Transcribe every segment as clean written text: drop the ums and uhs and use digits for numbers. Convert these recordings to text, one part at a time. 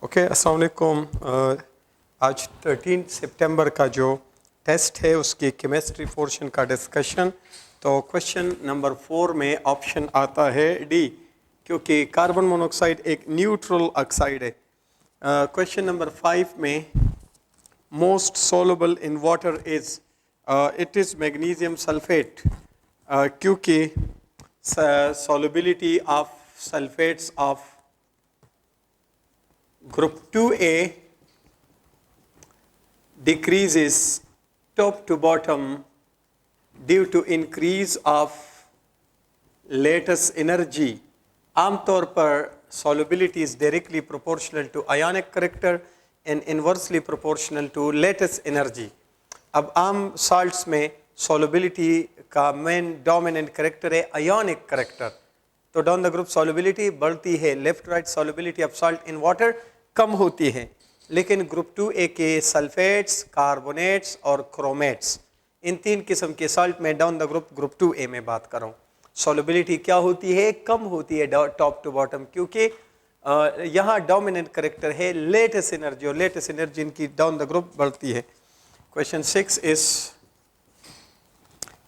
Okay, अस्सलाम वालेकुम। आज 13 सितंबर का जो टेस्ट है उसकी केमिस्ट्री पोर्शन का डिस्कशन। तो क्वेश्चन नंबर 4 में ऑप्शन आता है डी, क्योंकि कार्बन मोनोऑक्साइड एक न्यूट्रल ऑक्साइड है। क्वेश्चन नंबर 5 में most soluble in water is it is magnesium sulphate, क्योंकि solubility of sulfates of group 2A decreases top to bottom due to increase of lattice energy. आमतौर पर solubility is directly proportional to ionic character and inversely proportional to lattice energy. अब आम salts में solubility का main dominant character है ionic character, तो down the group solubility बढ़ती है, left right solubility of salt in water कम होती है। लेकिन ग्रुप 2A के सल्फेट्स, कार्बोनेट्स और क्रोमेट्स, इन तीन किस्म के सॉल्ट में डाउन द ग्रुप 2A में बात कर रहा हूँ, सॉल्युबिलिटी क्या होती है, कम होती है टॉप टू बॉटम, क्योंकि यहाँ डोमिनेंट करेक्टर है लेटेस्ट एनर्जी, और लेटेस्ट एनर्जी इनकी डाउन द ग्रुप बढ़ती है। Question 6 is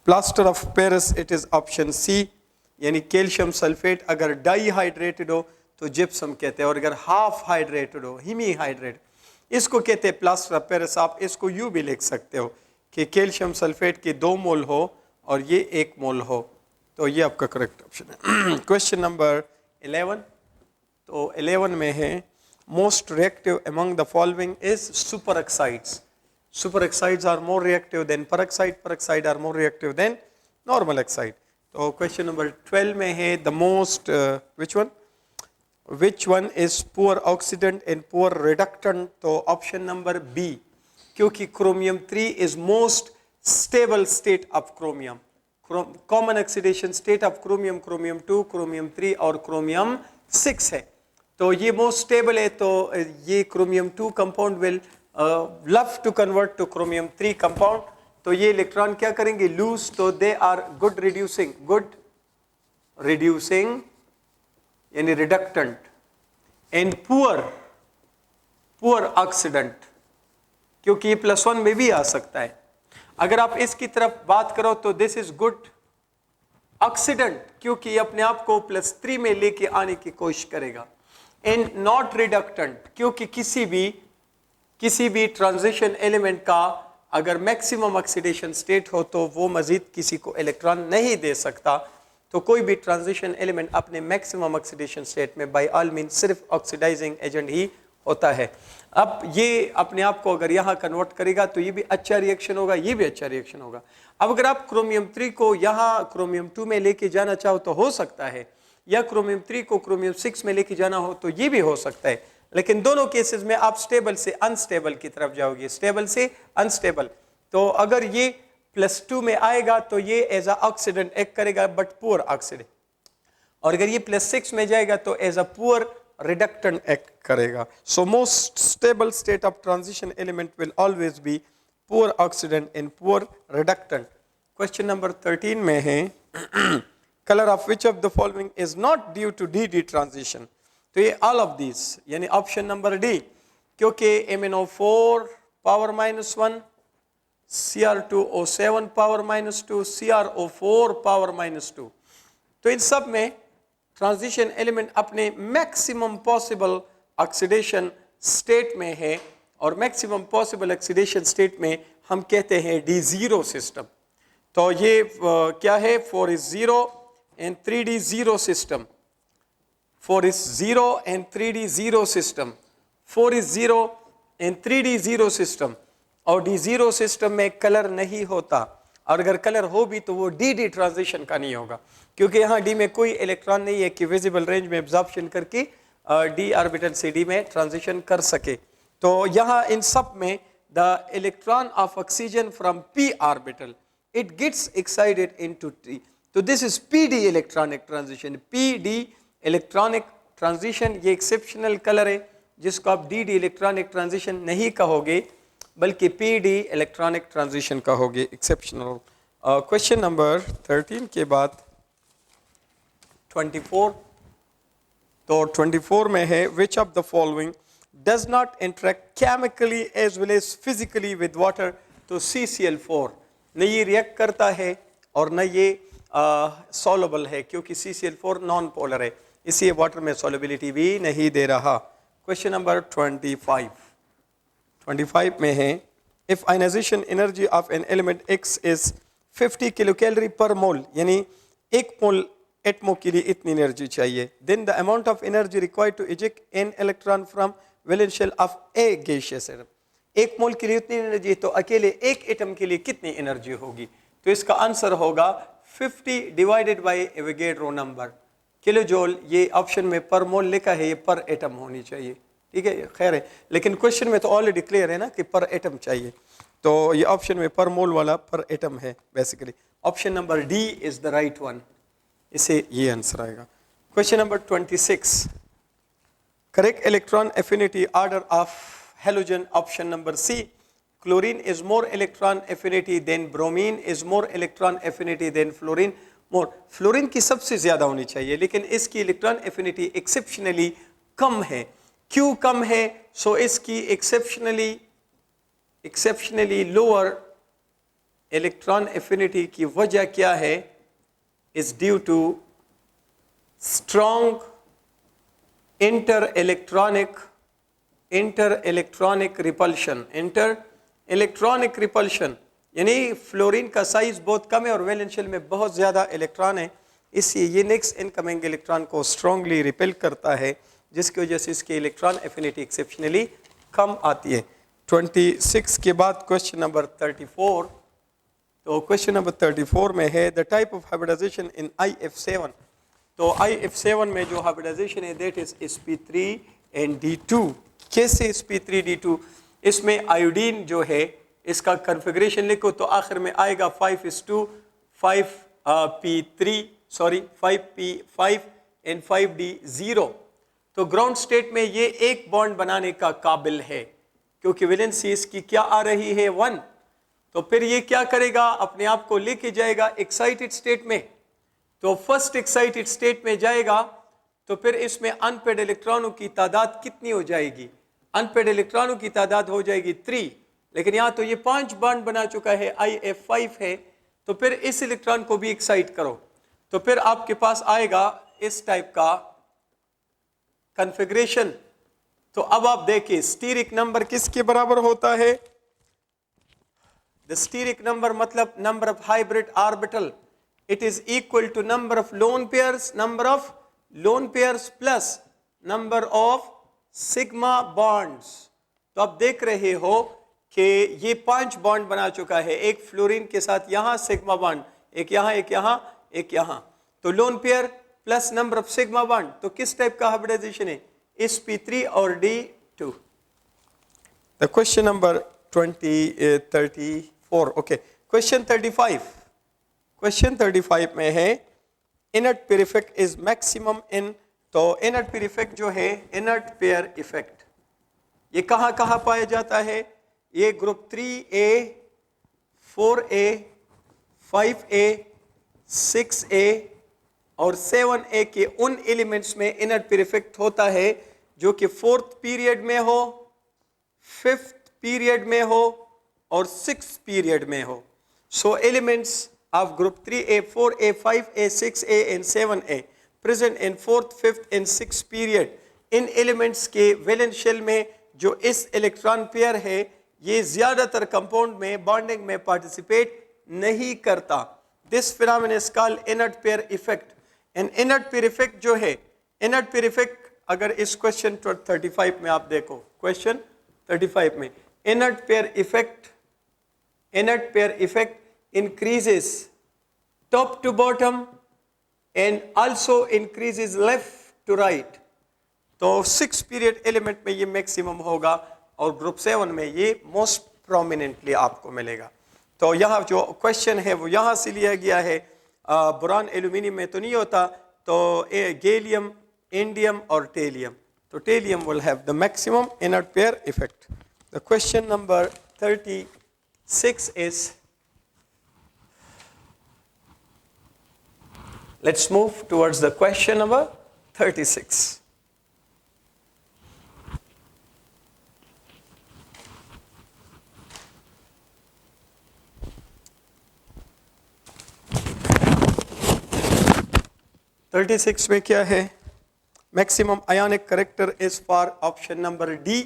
plaster of Paris, it is option c, यानी कैल्शियम सल्फेट अगर डाईहाइड्रेटेड हो तो जिप्सम कहते हैं, और अगर हाफ हाइड्रेटेड हो हीमी हाइड्रेट, इसको कहते हैं प्लास्टर ऑफ पेरिस। आप इसको यूं भी लिख सकते हो कि कैल्शियम सल्फेट के 2 मोल हो और ये 1 मोल हो, तो ये आपका करेक्ट ऑप्शन है। क्वेश्चन नंबर 11, तो 11 में है most reactive among the following is super oxides. Superoxides are more reactive than peroxide. Peroxide are more reactive than normal oxide. तो क्वेश्चन नंबर 12 में है the most which one is poor oxidant and poor reductant, तो option number B, क्योंकि chromium 3 is most stable state of chromium. Common oxidation state of chromium, chromium 2, chromium 3 और chromium 6 है, तो ये most stable है। तो ये chromium 2 compound will love to convert to chromium 3 compound, तो ये इलेक्ट्रॉन क्या करेंगे, लूज, तो दे आर गुड रिड्यूसिंग यानी रिडक्टेंट, एंड पुअर ऑक्सीडेंट, क्योंकि ये +1 में भी आ सकता है। अगर आप इसकी तरफ बात करो तो दिस इज गुड ऑक्सीडेंट, क्योंकि अपने आप को +3 में लेके आने की कोशिश करेगा, एंड नॉट रिडक्टेंट, क्योंकि किसी भी ट्रांजिशन एलिमेंट का अगर मैक्सिमम ऑक्सीडेशन स्टेट हो तो वो मजीद किसी को इलेक्ट्रॉन नहीं दे सकता, तो कोई भी ट्रांजिशन एलिमेंट अपने मैक्सिमम ऑक्सीडेशन स्टेट में बाय ऑल मीन सिर्फ ऑक्सीडाइजिंग एजेंट ही होता है। अब ये अपने आप को अगर यहाँ कन्वर्ट करेगा तो ये भी अच्छा रिएक्शन होगा, ये भी अच्छा रिएक्शन होगा। अब अगर आप क्रोमियम 3 को यहाँ क्रोमियम 2 में लेके जाना चाहो तो हो सकता है, या क्रोमियम 3 को क्रोमियम 6 में लेके जाना हो तो ये भी हो सकता है, लेकिन दोनों केसेस में आप स्टेबल से अनस्टेबल की तरफ जाओगे, स्टेबल से अनस्टेबल। तो अगर ये +2 में आएगा तो ये एज अ ऑक्सीडेंट एक्ट करेगा बट पुअर ऑक्सीडेंट, और अगर ये +6 में जाएगा तो as a poor reductant act करेगा। So most stable state of transition element will always be poor oxidant and poor reductant. Question number 13 में है colour of which of the following is not due to d transition, तो ये all of this यानी option number D, क्योंकि MnO4 power -1, Cr2O7 power -2, CrO4 power -2, तो इन सब में transition element अपने मैक्सिमम पॉसिबल ऑक्सीडेशन स्टेट में है, और मैक्सिमम पॉसिबल ऑक्सीडेशन स्टेट में हम कहते हैं D0 सिस्टम। तो ये क्या है, 4 is 0 and 3D 0 system, 4 is 0 and 3D 0 system, 4 is 0 and 3D 0 system, और D0 सिस्टम में कलर नहीं होता, और अगर कलर हो भी तो वो DD ट्रांजिशन का नहीं होगा, क्योंकि यहाँ D में कोई इलेक्ट्रॉन नहीं है कि विजिबल रेंज में एब्जॉर्प्शन करके D ऑर्बिटल से D में ट्रांजिशन कर सके। तो यहाँ इन सब में the electron of oxygen from P orbital it gets excited into T, तो this is PD electronic transition. PD electronic transition ये एक्सेप्शनल कलर है जिसको आप DD इलेक्ट्रॉनिक ट्रांजिशन नहीं कहोगे बल्कि PD इलेक्ट्रॉनिक ट्रांजिशन कहोगे, एक्सेप्शनल। क्वेश्चन नंबर 13 के बाद 24, तो 24 में है विच of the following does not interact chemically as well as physically with water. तो CCl4 न ये रिएक्ट करता है और न ये सॉल्युबल है, क्योंकि CCl4 नॉन पोलर है, इसलिए वाटर में सॉल्युबिलिटी भी नहीं दे रहा। क्वेश्चन नंबर 25 में है, if ionisation energy of an element X is 50 kilo calorie per mole, यानी एक मोल एटमो के लिए इतनी एनर्जी चाहिए, then the amount of energy required to eject an electron from valence shell of a gaseous atom. एक mole के लिए इतनी एनर्जी, तो अकेले एक एटम के लिए कितनी एनर्जी होगी? तो इसका आंसर होगा 50 divided by Avogadro number. Kilo joule ये ऑप्शन में पर मोल लिखा है, ये पर एटम होनी चाहिए, ठीक है, खैर है, लेकिन क्वेश्चन में तो ऑलरेडी क्लियर है ना कि पर एटम चाहिए, तो ये ऑप्शन में पर मोल वाला पर एटम है basically. Option number d is the right one, इसे ये आंसर आएगा। Question number 26, correct electron affinity order of halogen, option number c, chlorine is more electron affinity than bromine is more electron affinity than fluorine more. Fluorine की सबसे ज्यादा होनी चाहिए, लेकिन इसकी इलेक्ट्रॉन एफिनिटी एक्सेप्शनली कम है। क्यों कम है? सो इसकी एक्सेप्शनली लोअर इलेक्ट्रॉन एफिनिटी की वजह क्या है? Is due to strong inter electronic repulsion, यानी फ्लोरीन का साइज बहुत कम है और वैलेंस शेल में बहुत ज्यादा इलेक्ट्रॉन है, इसलिए ये नेक्स्ट इनकमिंग इलेक्ट्रॉन को स्ट्रांगली रिपेल करता है, जिसकी वजह से इसकी इलेक्ट्रॉन एफिनिटी एक्सेप्शनली कम आती है। 26 के बाद क्वेश्चन नंबर 34, तो क्वेश्चन नंबर 34 में है the type of hybridisation in IF7। तो IF7 में जो हाइब्रिडाइजेशन है that is sp3 and d2। कैसे sp3 d2? इसमें आयोडीन जो है इसका कन्फिग्रेशन लिखो तो आखिर में आएगा 5:5p3 एंड 5d0। तो ग्राउंड स्टेट में ये एक बॉन्ड बनाने का काबिल है, क्योंकि वैलेंसी इसकी क्या आ रही है 1। तो फिर ये क्या करेगा? अपने आप को लेके जाएगा एक्साइटेड स्टेट में। तो फर्स्ट एक्साइटेड स्टेट में जाएगा तो फिर इसमें अनपेड इलेक्ट्रॉनों की तादाद कितनी हो जाएगी? अनपेड इलेक्ट्रॉनों की तादाद हो जाएगी 3, लेकिन यहाँ तो ये 5 बॉन्ड बना चुका है, IF5 है, तो फिर इस इलेक्ट्रॉन को भी एक्साइट करो, तो फिर आपके पास आएगा इस टाइप का कन्फिग्रेशन। तो अब आप देखिए स्टीरिक नंबर किसके बराबर होता है? द स्टीरिक नंबर मतलब number of hybrid orbital, it is equal to number of lone pairs plus number of sigma bonds. तो आप देख रहे हो कि ये 5 बॉन्ड बना चुका है, एक फ्लोरीन के साथ यहां सिग्मा बॉन्ड, एक यहां, एक यहां, एक यहां, तो lone pair plus number of sigma bond. तो किस टाइप का हाइब्रिडाइजेशन है? sp3 और d2। The question number 34, okay. Question 35 में है inert pair effect is maximum in. तो इनर्ट पेयर इफेक्ट जो है, इनर्ट पेयर इफेक्ट ये कहां कहां पाया जाता है? ये group 3a, 4a, 5a, 6a और 7a के उन एलिमेंट्स में इनर्ट पेयर इफेक्ट होता है जो कि 4th पीरियड में हो, 5th पीरियड में हो और 6th पीरियड में हो। सो elements of group 3a, 4a, 5a, 6a and 7a present in 4th, 5th and 6th period। In elements के वैलेंस शेल में जो इस इलेक्ट्रॉन पेयर है ये ज्यादातर कंपाउंड में बॉन्डिंग में पार्टिसिपेट नहीं करता। This phenomenon is called inert pair effect. And inert pair effect जो है, इनर्ट पेयर इफेक्ट अगर इस क्वेश्चन 35 में आप देखो, क्वेश्चन 35 में inert pair effect increases top to bottom and also increases left to right। तो 6 पीरियड एलिमेंट में ये मैक्सिमम होगा और ग्रुप 7 में ये मोस्ट प्रोमिनेंटली आपको मिलेगा। तो यहाँ जो क्वेश्चन है वो यहाँ से लिया गया है, बोरान एल्यूमिनियम में तो नहीं होता, तो गैलियम, इंडियम और टेलियम। तो टेलियम will have the maximum inert pair effect। The question number 36 is, let's move towards the question number 36। 36 में क्या है? Maximum ionic character is for option number D,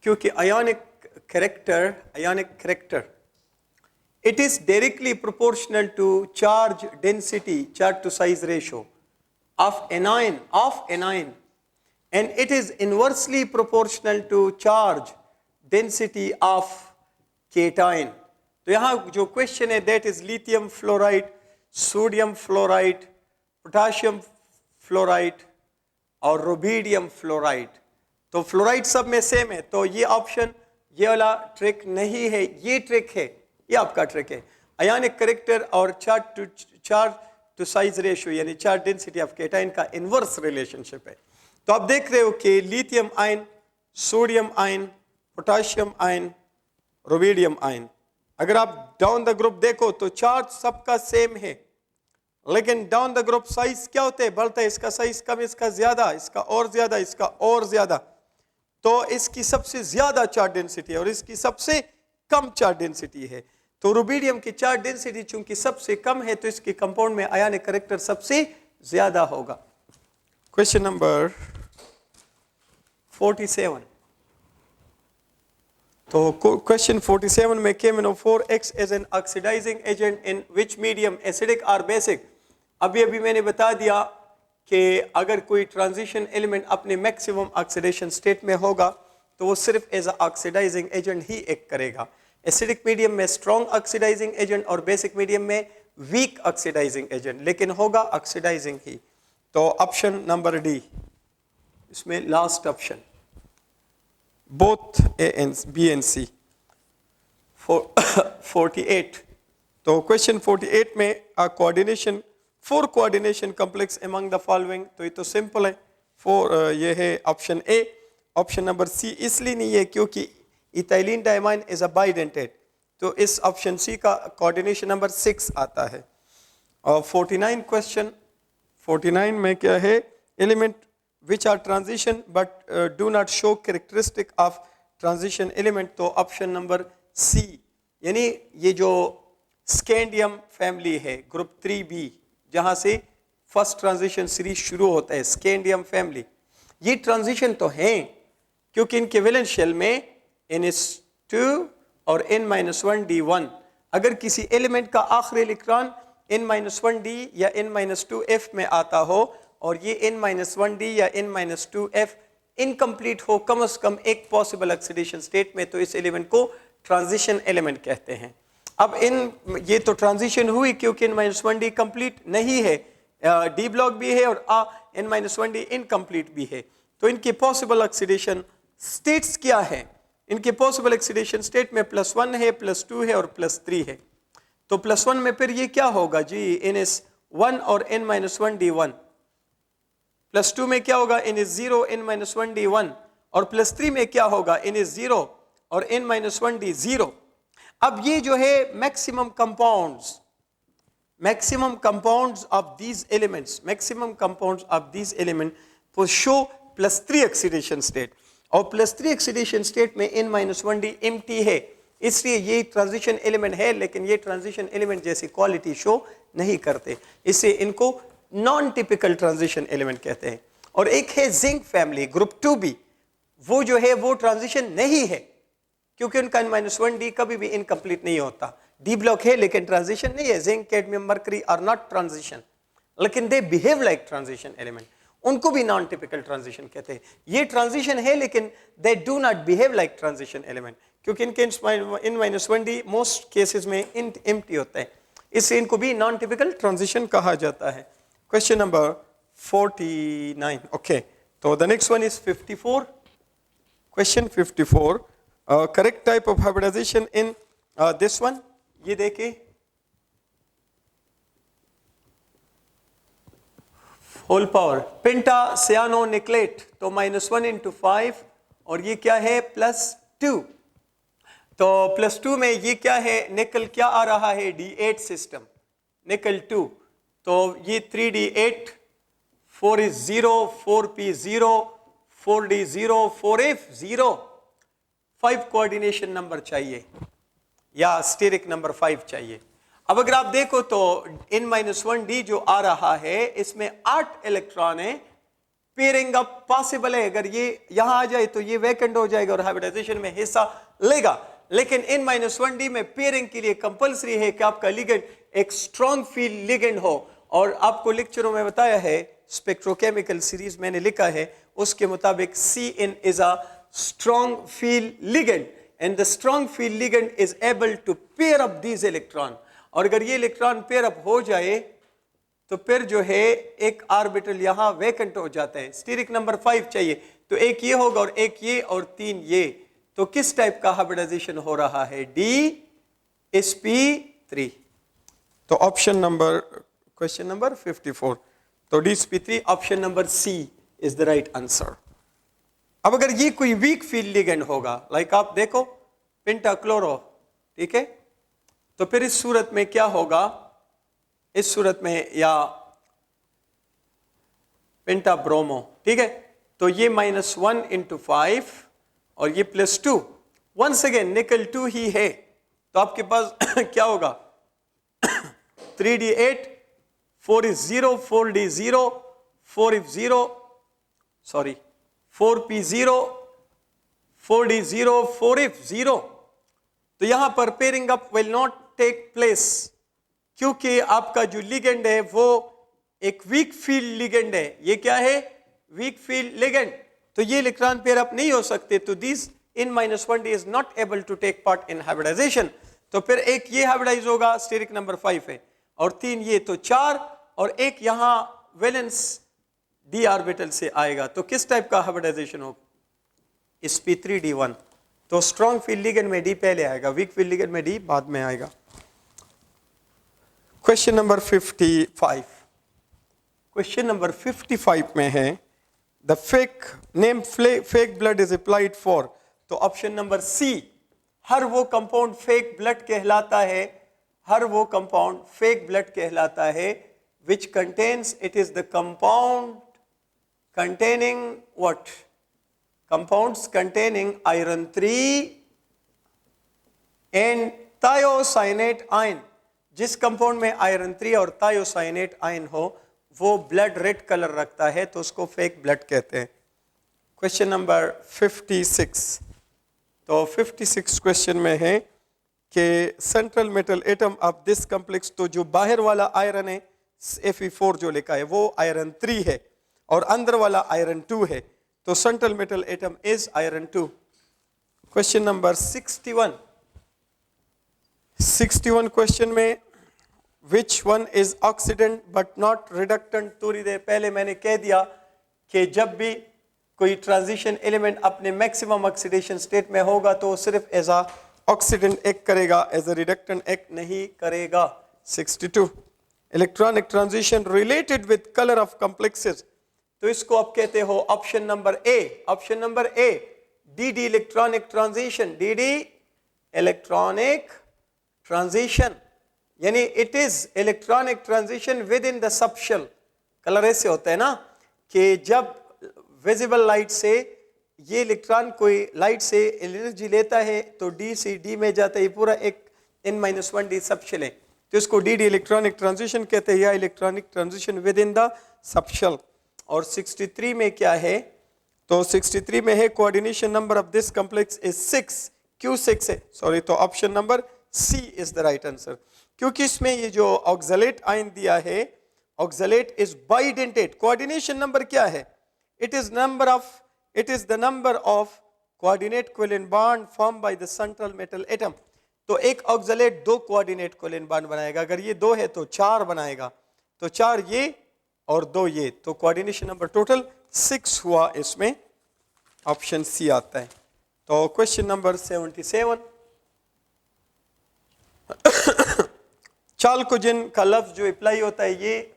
क्योंकि ionic character it is directly proportional to charge density, charge to size ratio of anion, and it is inversely proportional to charge density of cation. तो यहाँ जो question है that is lithium fluoride, sodium fluoride, potassium fluoride और rubidium fluoride. तो fluoride सब में same है, तो ये ऑप्शन, ये वाला ट्रिक नहीं है, ये ट्रिक है, ये आपका ट्रिक है। आयोनिक करेक्टर और चार्ज टू साइज रेशियो यानी चार्ज डेंसिटी ऑफ केटाइन का इनवर्स रिलेशनशिप है। तो आप देख रहे हो कि lithium ion, sodium ion, potassium ion, rubidium ion, अगर आप डाउन द ग्रुप देखो तो चार्ज सबका सेम है, लेकिन डाउन द ग्रुप साइज क्या होते हैं, बढ़ता है, इसका साइज कम, इसका ज्यादा, इसका और ज्यादा, इसका और ज्यादा। तो इसकी सबसे ज्यादा चार्ज डेंसिटी है और इसकी सबसे कम चार्ज डेंसिटी है। तो रुबिडियम की चार्ज डेंसिटी चूंकि सबसे कम है तो इसके कंपाउंड में आयनिक करेक्टर सबसे ज्यादा होगा। Question number 47। तो क्वेश्चन 47 में KMnO4X as an oxidising agent in which medium, acidic और बेसिक। अभी मैंने बता दिया कि अगर कोई ट्रांजिशन एलिमेंट अपने मैक्सिमम ऑक्सीडेशन स्टेट में होगा तो वो सिर्फ एज ऑक्सीडाइजिंग एजेंट ही एक्ट करेगा। एसिडिक मीडियम में स्ट्रॉन्ग ऑक्सीडाइजिंग एजेंट और बेसिक मीडियम में वीक ऑक्सीडाइजिंग एजेंट, लेकिन होगा ऑक्सीडाइजिंग ही। तो ऑप्शन नंबर डी इसमें last option, both A and B and C. 48। तो क्वेश्चन 48 में coordination, 4 coordination complex among the following, तो ये तो सिंपल है, 4 ये है option A. Option number C इसलिए नहीं है क्योंकि ethylene diamine is a bidentate, तो इस ऑप्शन सी का कोऑर्डिनेशन नंबर 6 आता है। और 49 क्वेश्चन, 49 में क्या है, element which are transition but do not show characteristic of transition element, तो ऑप्शन नंबर सी, यानी ये जो स्कैंडियम फैमिली है ग्रुप 3b जहां से फर्स्ट ट्रांजिशन सीरीज शुरू होता है, स्कैंडियम फैमिली, ये ट्रांजिशन तो हैं क्योंकि इनके वैलेंस शेल में NH2 और N-1D1, अगर किसी एलिमेंट का आखिरी इलेक्ट्रॉन N-1D या N-2F में आता हो और ये N-1D या N-2F इनकम्प्लीट हो कम से कम एक पॉसिबल ऑक्सीडेशन स्टेट में, तो इस एलिमेंट को ट्रांजिशन एलिमेंट कहते हैं। अब ये तो ट्रांजिशन हुई क्योंकि N-1D कंप्लीट नहीं है, डी ब्लॉक भी है और N-1D इनकम्प्लीट भी है, तो इनके पॉसिबल ऑक्सीडेशन स्टेट्स क्या है? इनके पॉसिबल ऑक्सीडेशन स्टेट में +1 है, +2 है और +3 है। तो +1 में फिर ये क्या होगा जी, NH1 और N-1D1, +2 में क्या होगा, NH0 N-1D1, और +3 में क्या होगा, NH0 और N-1D0। अब ये जो है maximum compounds of these elements, maximum compounds of these element will show +3 oxidation state, और +3 ऑक्सीडेशन स्टेट में N-1D एम्प्टी है, इसलिए ये ट्रांजिशन एलिमेंट है, लेकिन ये ट्रांजिशन एलिमेंट जैसी क्वालिटी शो नहीं करते, इससे इनको नॉन टिपिकल ट्रांजिशन एलिमेंट कहते हैं। और एक है जिंक फैमिली ग्रुप 2b, वो जो है वो ट्रांजिशन नहीं है क्योंकि उनका N-1D कभी भी इनकम्प्लीट नहीं होता, डी ब्लॉक है लेकिन ट्रांजिशन नहीं है। Zinc, cadmium, mercury are not transition, लेकिन they behave like transition element, उनको भी नॉन टिपिकल ट्रांजिशन कहते हैं। ये ट्रांजिशन है लेकिन they do not behave like transition element, क्योंकि इनके N-1D मोस्ट केसेस में एम्प्टी होता है, इससे इनको भी नॉन टिपिकल ट्रांजिशन कहा जाता है। Question number 49। ओके, तो the next one is 54। Question 54, correct type of hybridisation in this one, ये देखिए, होल पावर पेंटा सियानो निकलेट, तो -1 × 5, और ये क्या है +2, तो +2 में ये क्या है, निकल क्या आ रहा है, D8 सिस्टम, निकल 2, तो ये 3D8, 4 is 0, 4P 0, 4D 0, 4F 0, 5 coordination number चाहिए या स्टेरिक नंबर 5 चाहिए। अब अगर आप देखो तो N-1D जो आ रहा है इसमें 8 इलेक्ट्रॉन है, पेयरिंग अप पॉसिबल है, अगर ये यहां आ जाए तो ये वैकेंट हो जाएगा और हाइब्रिडाइजेशन में हिस्सा लेगा, लेकिन N-1D में पेयरिंग के लिए कंपलसरी है कि आपका लिगेंड एक स्ट्रॉन्ग फील्ड लिगेंड हो, और आपको लेक्चरों में बताया है, स्पेक्ट्रोकेमिकल सीरीज मैंने लिखा है उसके मुताबिक Cn is a strong field ligand and the strong field ligand is able to pair up these electron, और अगर ये इलेक्ट्रॉन पेयर अप हो जाए तो फिर जो है एक ऑर्बिटल यहां वैकेंट हो जाता है, स्टीरिक नंबर 5 चाहिए, तो एक ये होगा और एक ये और 3 ये, तो किस टाइप का हाइब्रिडाइजेशन हो रहा है, DsP3। तो ऑप्शन नंबर, क्वेश्चन नंबर 54, तो DsP3 option number c is the right answer. अब अगर ये कोई वीक फील्ड लिगेंड होगा, लाइक आप देखो पेंटाक्लोरो, ठीक है, तो फिर इस सूरत में क्या होगा, इस सूरत में या पेंटाब्रोमो, ठीक है, तो ये -1 × 5 और ये +2, वंस अगेन निकल 2 ही है, तो आपके पास क्या होगा 3d8, 4 is 0, 4d0, 4 is 0, sorry 4p0, 4d0, 4f0, तो यहां पर pairing up will not take place, क्योंकि आपका जो लिगेंड है वो एक वीक फील्ड लिगेंड है, ये क्या है, वीक फील्ड लिगेंड, तो ये इलेक्ट्रॉन पेयर अप नहीं हो सकते, तो this N-1D is not able to take part in hybridisation, तो फिर एक ये हाइब्रिडाइज होगा, स्टेरिक नंबर 5 है, और 3 ये, तो 4, और एक यहां वैलेंस d ऑर्बिटल से आएगा, तो किस टाइप का हाइब्रिडाइजेशन होगा, sp3d1, तो स्ट्रॉन्ग फील्ड लिगेंड में d पहले आएगा, वीक फील्ड लिगेंड में d बाद में आएगा। क्वेश्चन नंबर 55, क्वेश्चन नंबर 55 में है the fake blood is applied for, तो ऑप्शन नंबर सी, हर वो कंपाउंड फेक ब्लड कहलाता है, हर वो कंपाउंड फेक ब्लड कहलाता है which contains, it is the compound containing what, compounds containing iron 3 and thiocyanate ion, जिस कंपाउंड में आयरन 3 और थायोसाइनेट आयन हो वो ब्लड रेड कलर रखता है, तो उसको फेक ब्लड कहते हैं। क्वेश्चन नंबर 56, तो 56 क्वेश्चन में है कि central metal atom of this complex, तो जो बाहर वाला आयरन है Fe4 जो लिखा है वो आयरन 3 है और अंदर वाला आयरन 2 है, तो central metal atom is iron 2। Question number 61 question में which one is oxidant but not reductant, थोड़ी देर पहले मैंने कह दिया कि जब भी कोई ट्रांजिशन एलिमेंट अपने मैक्सिमम ऑक्सीडेशन स्टेट में होगा तो सिर्फ एज अ ऑक्सीडेंट एक्ट करेगा, एज अ रिडक्टेंट एक्ट नहीं करेगा। 62 electronic transition related with colour of complexes, तो इसको आप कहते हो option number A, option number A d electronic transition, d electronic transition, यानी it is electronic transition within the subshell. Colour ऐसे होता है ना कि जब विजिबल लाइट से ये इलेक्ट्रॉन कोई लाइट से एनर्जी लेता है तो डी से डी में जाता है, पूरा एक N-1D सबशेल है, तो इसको डी इलेक्ट्रॉनिक ट्रांजिशन कहते हैं या electronic transition within the subshell. और 63 में क्या है, तो 63 में है coordination number of this complex is 6, Q6 है, सॉरी, तो option number c is the right answer, क्योंकि इसमें ये जो ऑक्सलेट आयन दिया है, oxalate is bidentate, coordination number क्या है, it is the number of coordinate covalent bond form by the central metal atom, तो एक ऑक्सलेट 2 कोऑर्डिनेट कोवेलेंट बॉन्ड बनाएगा, अगर ये 2 है तो 4 बनाएगा, तो 4 ये और 2 ये, तो कोऑर्डिनेशन नंबर टोटल 6 हुआ, इसमें ऑप्शन सी आता है। तो क्वेश्चन नंबर 77 चाल्कोजेन का लफ्ज जो अप्लाई होता है ये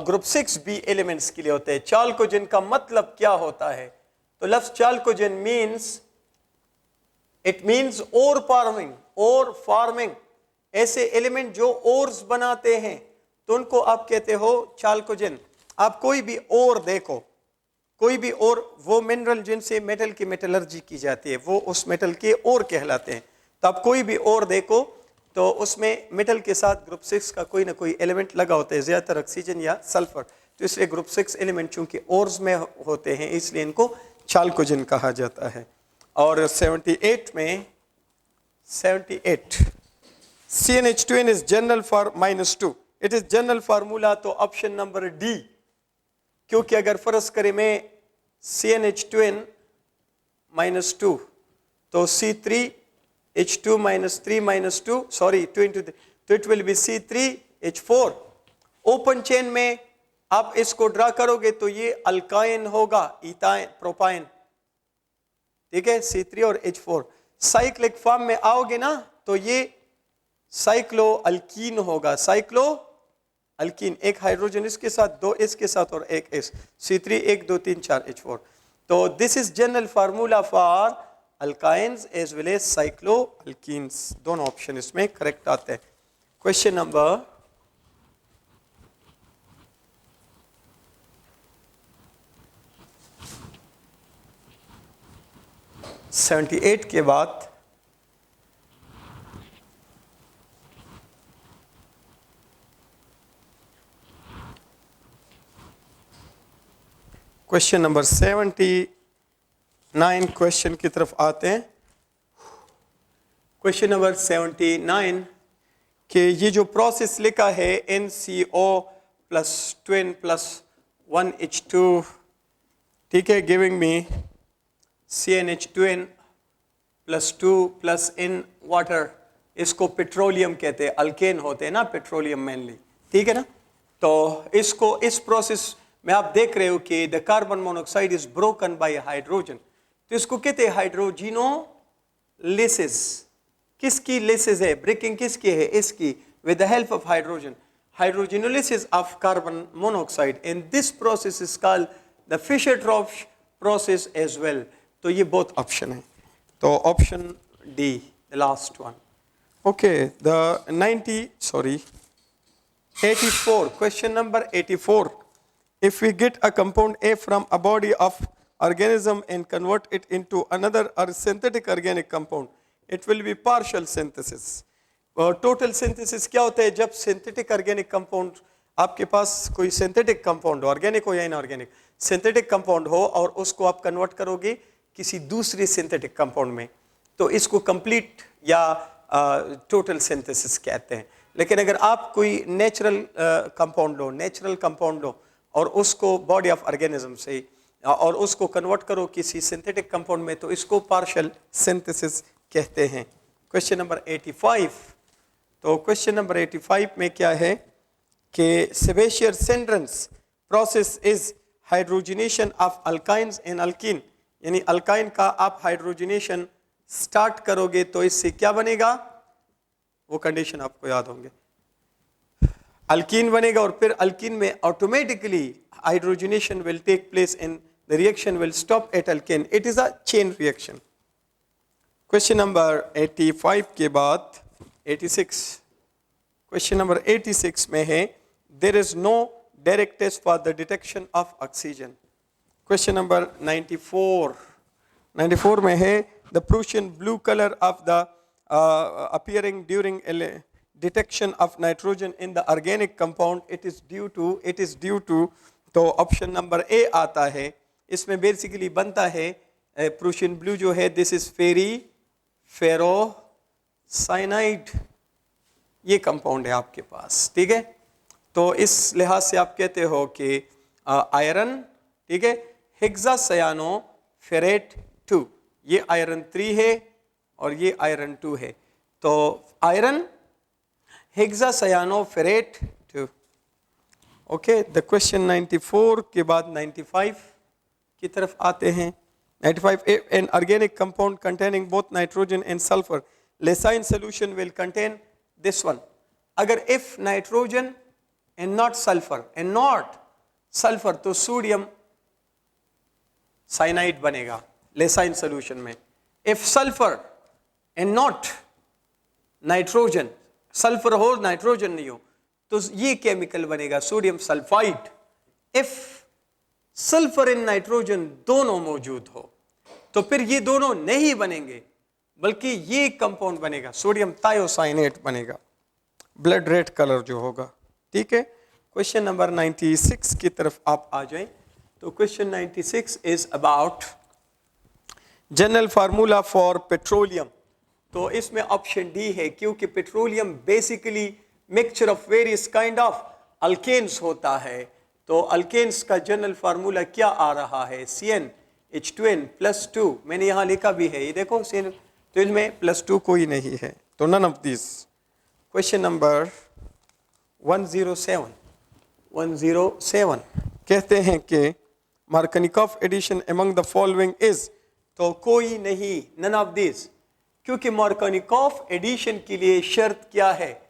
ग्रुप 6b एलिमेंट्स के लिए होते हैं। चाल्कोजेन का मतलब क्या होता है, तो लफ्ज चाल्कोजेन मीन्स ओर फार्मिंग, ऐसे एलिमेंट जो ओर्स बनाते हैं तो उनको आप कहते हो चाल्कोजेन। आप कोई भी ओर देखो, कोई भी ओर, वो मिनरल जिनसे मेटल की मेटलर्जी की जाती है वो उस मेटल के ओर कहलाते हैं, तो आप कोई भी ओर देखो तो उसमें मेटल के साथ ग्रुप 6 का कोई ना कोई एलिमेंट लगा होता है, ज़्यादातर ऑक्सीजन या सल्फर, तो इसलिए ग्रुप 6 एलिमेंट चूंकि ओर्स में होते हैं इसलिए इनको चाल्कोजेन कहा जाता है। और 78 में 78 CnH2n is general for -2, it is general formula, तो ऑप्शन नंबर डी, क्योंकि अगर फर्ज करें मैं CnH2n -2 तो C3H2 -3 -2 सॉरी 2 into 3, तो it will B C3H4। Open chain में आप इसको ड्रा करोगे तो ये अल्काइन होगा, इथाइन प्रोपाइन, ठीक है, C3 और H4। साइक्लिक फॉर्म में आओगे ना तो ये साइक्लो अल्कीन होगा, साइक्लो अल्कीन, एक हाइड्रोजन इसके साथ, दो इसके साथ और एक इस, C3 1 2 3 4 H4। तो this is general formula for alkynes as well as cycloalkenes, दोनों ऑप्शन इसमें करेक्ट आते हैं। क्वेश्चन नंबर 78 के बाद क्वेश्चन नंबर 79 क्वेश्चन की तरफ आते हैं। क्वेश्चन नंबर 79 कि ये जो प्रोसेस लिखा है NCO plus 2n plus 1H2, ठीक है, giving me CnH2n plus 2 plus in water, इसको पेट्रोलियम कहते हैं, अल्केन होते हैं ना पेट्रोलियम मेनली, ठीक है ना। तो इसको इस प्रोसेस में आप देख रहे हो कि the carbon monoxide is broken by hydrogen, तो इसको कहते हैं हाइड्रोजिनोलिसिस। किसकी लिसिस है, ब्रेकिंग किसकी है, इसकी, with the help of hydrogen, hydrogenolysis of carbon monoxide, and this process is called the Fischer Tropsch process as well. तो ये बहुत ऑप्शन है, तो option D the last one. Okay, the 84 question number 84, if we get a compound A from a body of organism and convert it into another or synthetic organic compound, it will be partial synthesis। Total synthesis क्या होता है, जब synthetic organic compound, आपके पास कोई synthetic compound हो, organic हो या inorganic, synthetic compound हो और उसको आप कन्वर्ट करोगे किसी दूसरे सिंथेटिक कंपाउंड में, तो इसको कंप्लीट या टोटल सिंथेसिस कहते हैं। लेकिन अगर आप कोई नेचुरल कंपाउंड लो और उसको बॉडी ऑफ ऑर्गेनिज्म से और उसको कन्वर्ट करो किसी सिंथेटिक कंपाउंड में, तो इसको पार्शियल सिंथेसिस कहते हैं। क्वेश्चन नंबर 85, तो क्वेश्चन नंबर 85 में क्या है कि Sabatier Senderens process is hydrogenation of alkynes in alkene, यानी अल्काइन का आप हाइड्रोजिनेशन स्टार्ट करोगे तो इससे क्या बनेगा, वो कंडीशन आपको याद होंगे, अल्कीन बनेगा और फिर अल्कीन में automatically hydrogenation will take place in the reaction will stop at alkane, it is a chain reaction. Question number 85 के बाद 86, क्वेश्चन नंबर 86 में है there is no direct test for the detection of oxygen. Question number 94 में है the Prussian blue colour of the appearing during detection of nitrogen in the organic compound, it is due to, तो option number ए आता है। इसमें basically बनता है Prussian blue जो है, दिस इज फेरोसाइनाइड, ये कंपाउंड है आपके पास, ठीक है। तो इस लिहाज से आप कहते हो कि आयरन, ठीक है, हेक्सासायानोफेरेट 2, ये आयरन 3 है और ये आयरन 2 है, तो iron hexacyanoferrate 2। Okay, the question 94 के बाद 95 की तरफ आते हैं। 95, an organic compound containing both nitrogen and sulphur, Lassaigne solution will contain this one. अगर if nitrogen and not sulphur तो सोडियम साइनाइड बनेगा लेसाइन सोल्यूशन में। If sulphur and not nitrogen, sulphur हो नाइट्रोजन नहीं हो, तो ये केमिकल बनेगा sodium sulphide. If sulphur and nitrogen दोनों मौजूद हो तो फिर ये दोनों नहीं बनेंगे, बल्कि ये कंपाउंड बनेगा, सोडियम थायोसाइनेट बनेगा, ब्लड रेड कलर जो होगा। ठीक है, क्वेश्चन नंबर 96 की तरफ आप आ जाएं। तो question 96 is about general formula for petroleum. तो इसमें ऑप्शन डी है, क्योंकि petroleum basically mixture of various kind of alkanes होता है। तो अल्केन्स का जनरल फार्मूला क्या आ रहा है? CnH2n+2। मैंने यहाँ लिखा भी है, ये देखो CN, तो इसमें +2 कोई नहीं है, तो none of this. Question number 107 कहते हैं कि Markovnikov addition among the following is, तो कोई नहीं, नन ऑफ दिस, क्योंकि मार्कनिकॉफ एडिशन के लिए शर्त क्या है?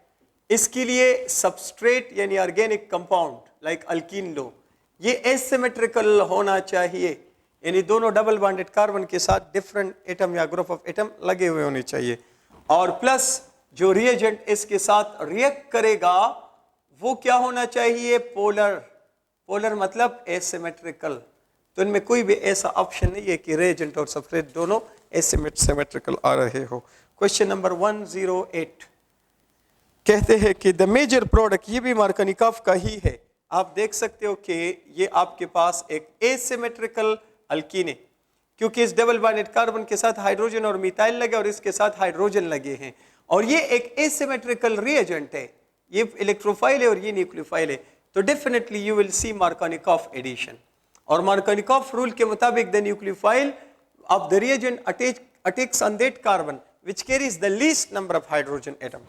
इसके लिए सबस्ट्रेट यानी ऑर्गेनिक कंपाउंड लाइक अल्कीन लो, ये एसिमेट्रिकल होना चाहिए, यानी दोनों डबल बॉन्डेड कार्बन के साथ डिफरेंट एटम या ग्रुप ऑफ एटम लगे हुए होने चाहिए, और प्लस जो रिएजेंट इसके साथ रिएक्ट करेगा वो क्या होना चाहिए? पोलर। पोलर मतलब एसिमेट्रिकल। तो इनमें कोई भी ऐसा ऑप्शन नहीं है कि रिएजेंट और सबस्ट्रेट दोनों एसिमेट्रिकल आ रहे हो। क्वेश्चन नंबर 108 कहते हैं कि द मेजर प्रोडक्ट, ये भी मार्कनिकॉफ का ही है। आप देख सकते हो कि ये आपके पास एक एसिमेट्रिकल अल्कीन है, क्योंकि इस डबल बॉन्डेड कार्बन के साथ हाइड्रोजन और मिथाइल लगे और इसके साथ हाइड्रोजन लगे हैं, और ये एक एसिमेट्रिकल रिएजेंट है, ये इलेक्ट्रोफाइल है और ये न्यूक्लियोफाइल है। तो definitely you will see Markovnikov addition, और मार्कनिकॉफ रूल के मुताबिक the nucleophile of the reagent attacks on that carbon which carries the least number of hydrogen atom.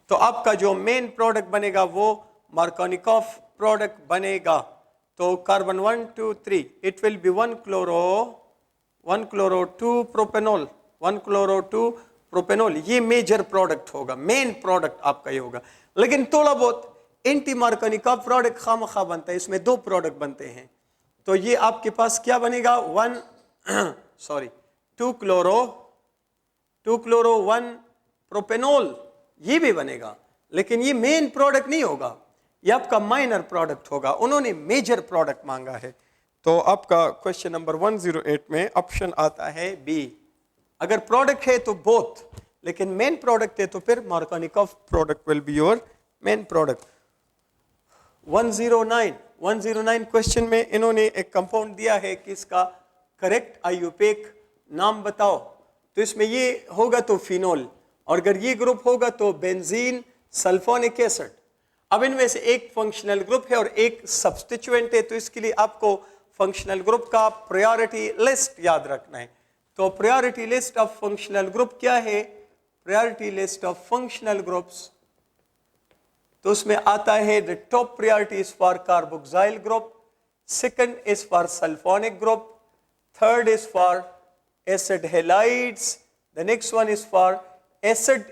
तो आपका जो मेन प्रोडक्ट बनेगा वो मार्कनिकॉफ प्रोडक्ट बनेगा। तो carbon 1 2 3 it will B 1 chloro 2 propanol, 1 chloro 2 propanol, ये मेजर प्रोडक्ट होगा, मेन प्रोडक्ट आपका ये होगा। लेकिन थोड़ा बहुत एंटी मार्कनिकॉफ प्रोडक्ट खामखा बनता है, इसमें 2 प्रोडक्ट बनते हैं। तो ये आपके पास क्या बनेगा? 2 क्लोरो 1 प्रोपेनॉल, ये भी बनेगा, लेकिन ये मेन प्रोडक्ट नहीं होगा, ये आपका माइनर प्रोडक्ट होगा। उन्होंने मेजर प्रोडक्ट मांगा है। तो आपका क्वेश्चन नंबर 108 में ऑप्शन आता है बी। अगर प्रोडक्ट है तो बोथ, लेकिन मेन प्रोडक्ट है तो फिर Markovnikov product will be your main product. 109 question में इन्होंने एक कंपाउंड दिया है कि इसका करेक्ट आईयूपेक नाम बताओ। तो इसमें ये होगा तो फिनोल, और अगर ये ग्रुप होगा तो बेंजीन सल्फोनिक एसिड। अब इनमें से एक फंक्शनल ग्रुप है और एक सब्स्टिट्यूएंट है, तो इसके लिए आपको फंक्शनल ग्रुप का प्रायोरिटी लिस्ट याद रखना है। तो priority list of functional group क्या है? Priority list of functional groups, तो उसमें आता है the top priority is for carboxyl group, second is for sulphonic group, third is for acid halides, the next one is for acid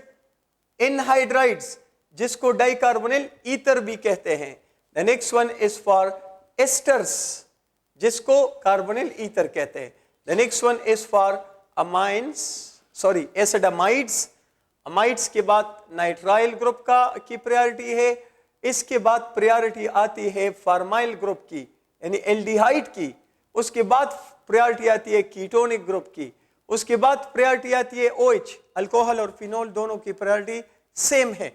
anhydrides जिसको dicarbonyl ether भी कहते हैं, the next one is for asters जिसको carbonyl ether कहते हैं, the next one is for acid amides. Amides के बाद nitrile group की प्रायोरिटी है। इसके बाद प्रायोरिटी आती है फार्माइल ग्रुप की यानी एल्डिहाइड की, उसके बाद प्रायोरिटी आती है कीटोनिक ग्रुप की, उसके बाद प्रायोरिटी आती है OH, अल्कोहल और फिनोल दोनों की प्रायोरिटी सेम है,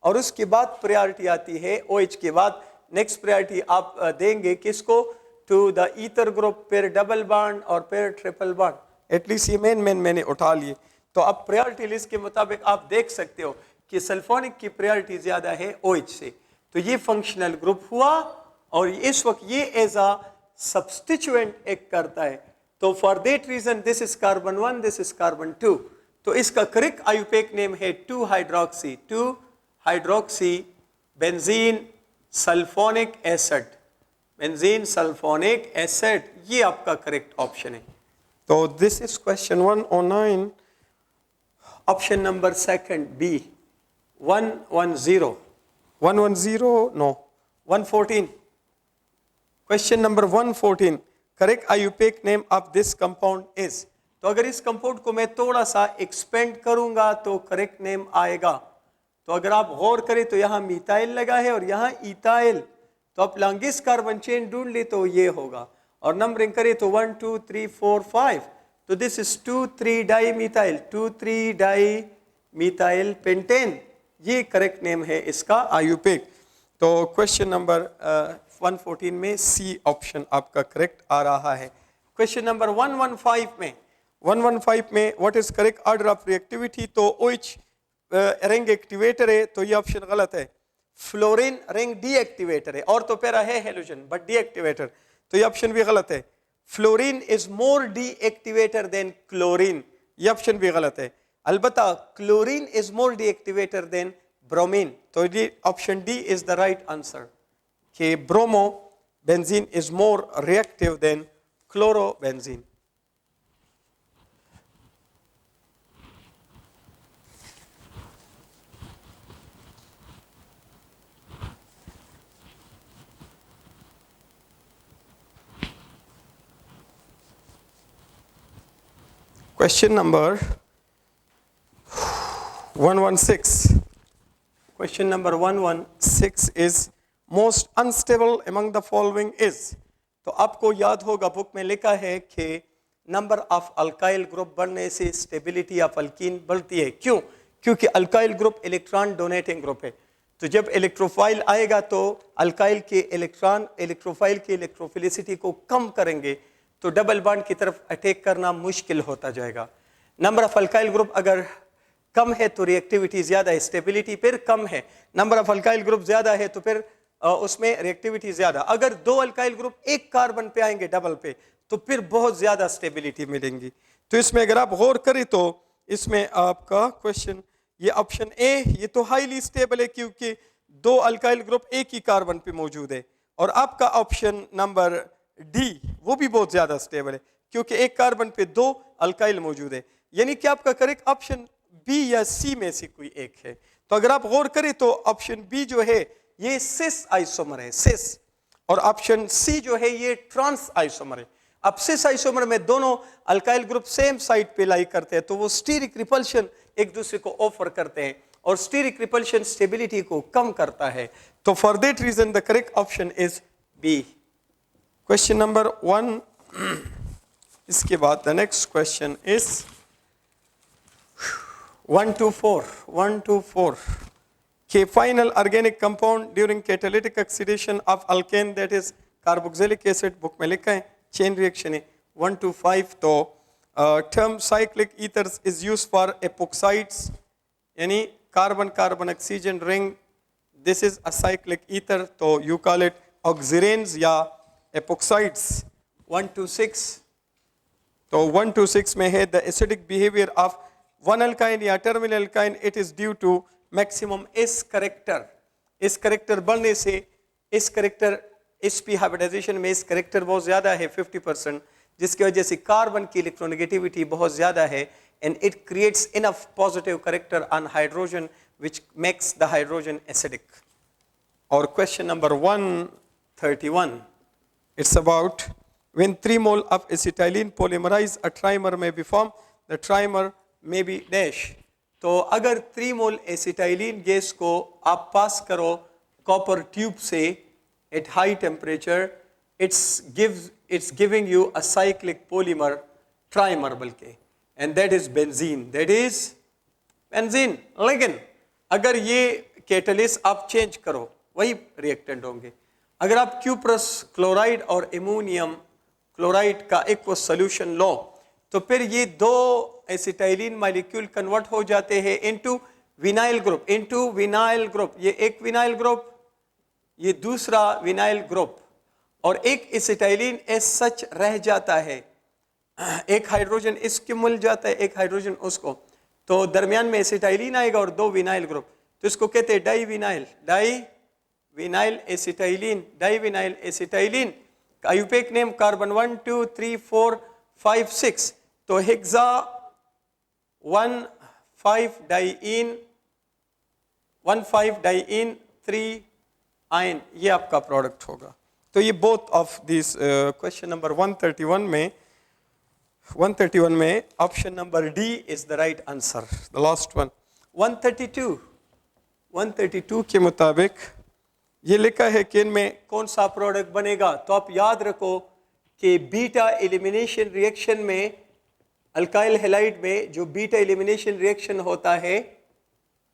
और उसके बाद प्रायोरिटी आती है OH के बाद नेक्स्ट प्रायोरिटी आप देंगे किसको? टू द ईथर ग्रुप, फिर डबल बॉन्ड और फिर ट्रिपल बॉन्ड। एटलीस्ट ये मेन मैंने उठा लिए। तो अब प्रायोरिटी लिस्ट के मुताबिक आप देख सकते हो कि सल्फोनिक की प्रायोरिटी ज्यादा है OH से, तो ये फंक्शनल ग्रुप हुआ, और इस वक्त ये एज अ सब्स्टिट्यूएंट एक्ट करता है। तो for that reason this is carbon 1, this is carbon 2। तो इसका करेक्ट आईयूपेक नेम है 2 hydroxy benzene sulphonic acid, benzene sulphonic acid, ये आपका करेक्ट ऑप्शन है। तो this is question 109, option number second B. 114 no 114 question number 114 correct IUPAC name of this compound is. तो अगर इस कंपाउंड को मैं थोड़ा सा एक्सपेंड करूंगा तो करेक्ट नेम आएगा। तो अगर आप गौर करें तो यहाँ मिथाइल लगा है और यहाँ इथाइल, तो आप लॉन्गेस्ट कार्बन चेन ढूंढ ले तो ये होगा, और नंबरिंग करें तो 1 2 3 4 5, तो this is 2,3 di methyl, 2,3 di methyl pentane, ये करेक्ट नेम है इसका आयुपेक। तो क्वेश्चन नंबर 114 में सी ऑप्शन आपका करेक्ट आ रहा है। क्वेश्चन नंबर 115 में what is correct order of reactivity, तो OH रिंग एक्टिवेटर है, तो ये ऑप्शन गलत है। फ्लोरीन रिंग डीएक्टिवेटर है, और तो पैरा है हेलोजन बट डीएक्टिवेटर, तो ये ऑप्शन भी गलत है। Fluorine is more deactivator than chlorine, ये ऑप्शन भी गलत है। अलबत्ता chlorine is more deactivator than bromine, तो ये option D is the right answer कि bromo benzene is more reactive than chlorobenzene. Question number 116. Question number 116 is most unstable among the following is. तो आपको याद होगा बुक में लिखा है कि नंबर ऑफ अल्काइल ग्रुप बढ़ने से स्टेबिलिटी ऑफ अल्कीन बढ़ती है। क्यों? क्योंकि alkyl group electron donating group है, तो जब इलेक्ट्रोफाइल आएगा तो अल्काइल के इलेक्ट्रॉन इलेक्ट्रोफाइल की इलेक्ट्रोफिलिसिटी को कम करेंगे, तो डबल बॉन्ड की तरफ अटैक करना मुश्किल होता जाएगा। नंबर ऑफ अल्काइल ग्रुप अगर कम है तो रिएक्टिविटी ज्यादा है, स्टेबिलिटी फिर कम है। नंबर ऑफ अल्काइल ग्रुप ज्यादा है तो फिर उसमें रिएक्टिविटी ज्यादा। अगर दो अल्काइल ग्रुप एक कार्बन पे आएंगे डबल पे, तो फिर बहुत ज्यादा स्टेबिलिटी मिलेंगी। तो इसमें अगर आप गौर करें तो इसमें आपका क्वेश्चन ये ऑप्शन ए, ये तो हाईली स्टेबल है क्योंकि दो अल्काइल ग्रुप एक ही कार्बन पे मौजूद है, और आपका ऑप्शन नंबर डी वो भी बहुत ज्यादा स्टेबल है क्योंकि एक कार्बन पे दो अल्काइल मौजूद है। यानी कि आपका करेक्ट ऑप्शन बी या सी में से कोई एक है। तो अगर आप गौर करें तो ऑप्शन बी जो है ये सिस आइसोमर है, सिस, और ऑप्शन सी जो है ये ट्रांस आइसोमर है। अब सिस आइसोमर में दोनों अल्काइल ग्रुप सेम साइड पे लाई करते हैं, तो वो स्टीरिक रिपल्शन एक दूसरे को ऑफर करते हैं, और स्टीरिक रिपल्शन स्टेबिलिटी को कम करता है। तो for that reason the correct option is B. Question number 1, इसके बाद द नेक्स्ट क्वेश्चन इज 124 के final organic compound during catalytic oxidation of alkane that is carboxylic acid, book में लिखा है, चेन रिएक्शन है 125। तो term cyclic ethers is used for epoxides, यानी carbon carbon oxygen ring, this is a cyclic ether, तो you call it oxiranes या epoxides. 126, तो 126 में है the acidic behaviour of one alkyne या terminal alkyne, it is due to maximum s character. इस character बढ़ने से इस करेक्टर sp हाइब्रिडाइजेशन में इस करेक्टर बहुत ज्यादा है 50%, जिसकी वजह से कार्बन की इलेक्ट्रोनेगेटिविटी बहुत ज्यादा है, and it creates enough positive character on hydrogen which makes the hydrogen acidic. और question number 131, it's about when 3 mole of acetylene polymerize a trimer may be formed, the trimer may be dash। तो अगर 3 मोल acetylene gas को आप पास करो copper tube से at high temperature, it's giving you a cyclic polymer trimer बल्कि, and that is benzene, लेकिन अगर ये कैटलिस्ट आप चेंज करो वही रिएक्टेंट होंगे। अगर आप क्यूप्रस क्लोराइड और एमोनियम क्लोराइड का एक्वस सोल्यूशन लो तो फिर ये दो एसिटाइलिन मॉलिक्यूल कन्वर्ट हो जाते हैं इनटू विनाइल ग्रुप, ये एक विनाइल ग्रुप, ये दूसरा विनाइल ग्रुप, और एक एसिटाइलिन एज सच रह जाता है, एक हाइड्रोजन इसको मिल जाता है, एक हाइड्रोजन उसको, तो दरमियान में एसिटाइलिन आएगा और दो विनाइल ग्रुप, तो इसको कहते हैं di vinyl acetylene. IUPAC name carbon 1 2 3 4 5 6, तो हेक्सा 1,5 डाइइन 3 आयन, ये आपका प्रोडक्ट होगा। तो ये both of this question number 131 में option number d is the right answer, the last one. 132 के मुताबिक ये लिखा है कि इनमें कौन सा प्रोडक्ट बनेगा, तो आप याद रखो कि बीटा एलिमिनेशन रिएक्शन में अल्काइल हैलाइड में जो बीटा एलिमिनेशन रिएक्शन होता है,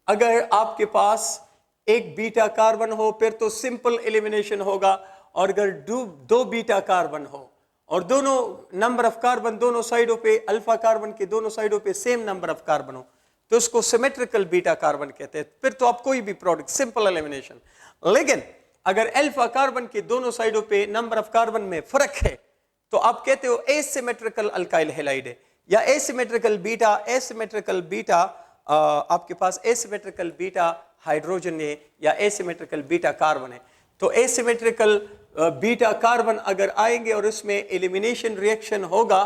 अगर आपके पास एक बीटा कार्बन हो फिर तो सिंपल एलिमिनेशन होगा, और अगर दो बीटा कार्बन हो और दोनों नंबर ऑफ कार्बन दोनों साइडों पे, अल्फा कार्बन के दोनों साइडों पे सेम नंबर ऑफ कार्बन हो, तो उसको सिमेट्रिकल बीटा कार्बन कहते हैं। फिर तो आप कोई भी प्रोडक्ट, सिंपल एलिमिनेशन। लेकिन अगर अल्फा कार्बन के दोनों साइडों पे नंबर ऑफ कार्बन में फर्क है तो आप कहते हो एसिमेट्रिकल अल्काइल हैलाइड है, या एसिमेट्रिकल बीटा आपके पास एसिमेट्रिकल बीटा हाइड्रोजन है या एसिमेट्रिकल बीटा कार्बन है। तो एसिमेट्रिकल बीटा कार्बन अगर आएंगे और इसमें एलिमिनेशन रिएक्शन होगा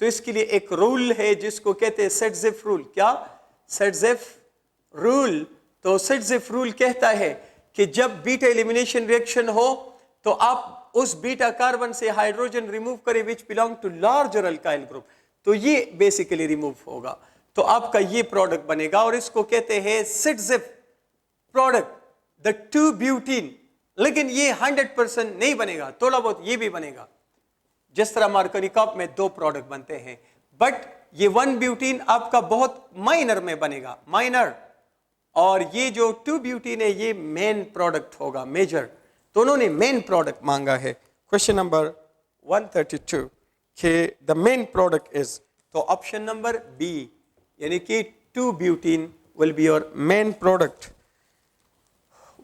तो इसके लिए एक रूल है जिसको कहते हैं सेटजिफ रूल। क्या? सेटजिफ रूल। तो सेटजिफ रूल कहता है कि जब बीटा एलिमिनेशन रिएक्शन हो तो आप उस बीटा कार्बन से हाइड्रोजन रिमूव करें which belong to larger alkyl group, तो ये बेसिकली रिमूव होगा, तो आपका ये प्रोडक्ट बनेगा और इसको कहते हैं सेटजिफ प्रोडक्ट, द 2-ब्यूटीन। लेकिन ये 100% नहीं बनेगा, थोड़ा बहुत ये भी बनेगा, जिस तरह मार्कनीकॉप में 2 प्रोडक्ट बनते हैं, बट ये 1-ब्यूटीन आपका बहुत माइनर में बनेगा, माइनर, और ये जो 2-ब्यूटीन है ये मेन प्रोडक्ट होगा, मेजर। तो उन्होंने मेन प्रोडक्ट मांगा है। क्वेश्चन नंबर 132 कि द मेन प्रोडक्ट इज, तो ऑप्शन नंबर बी यानी कि two butene will be your main product.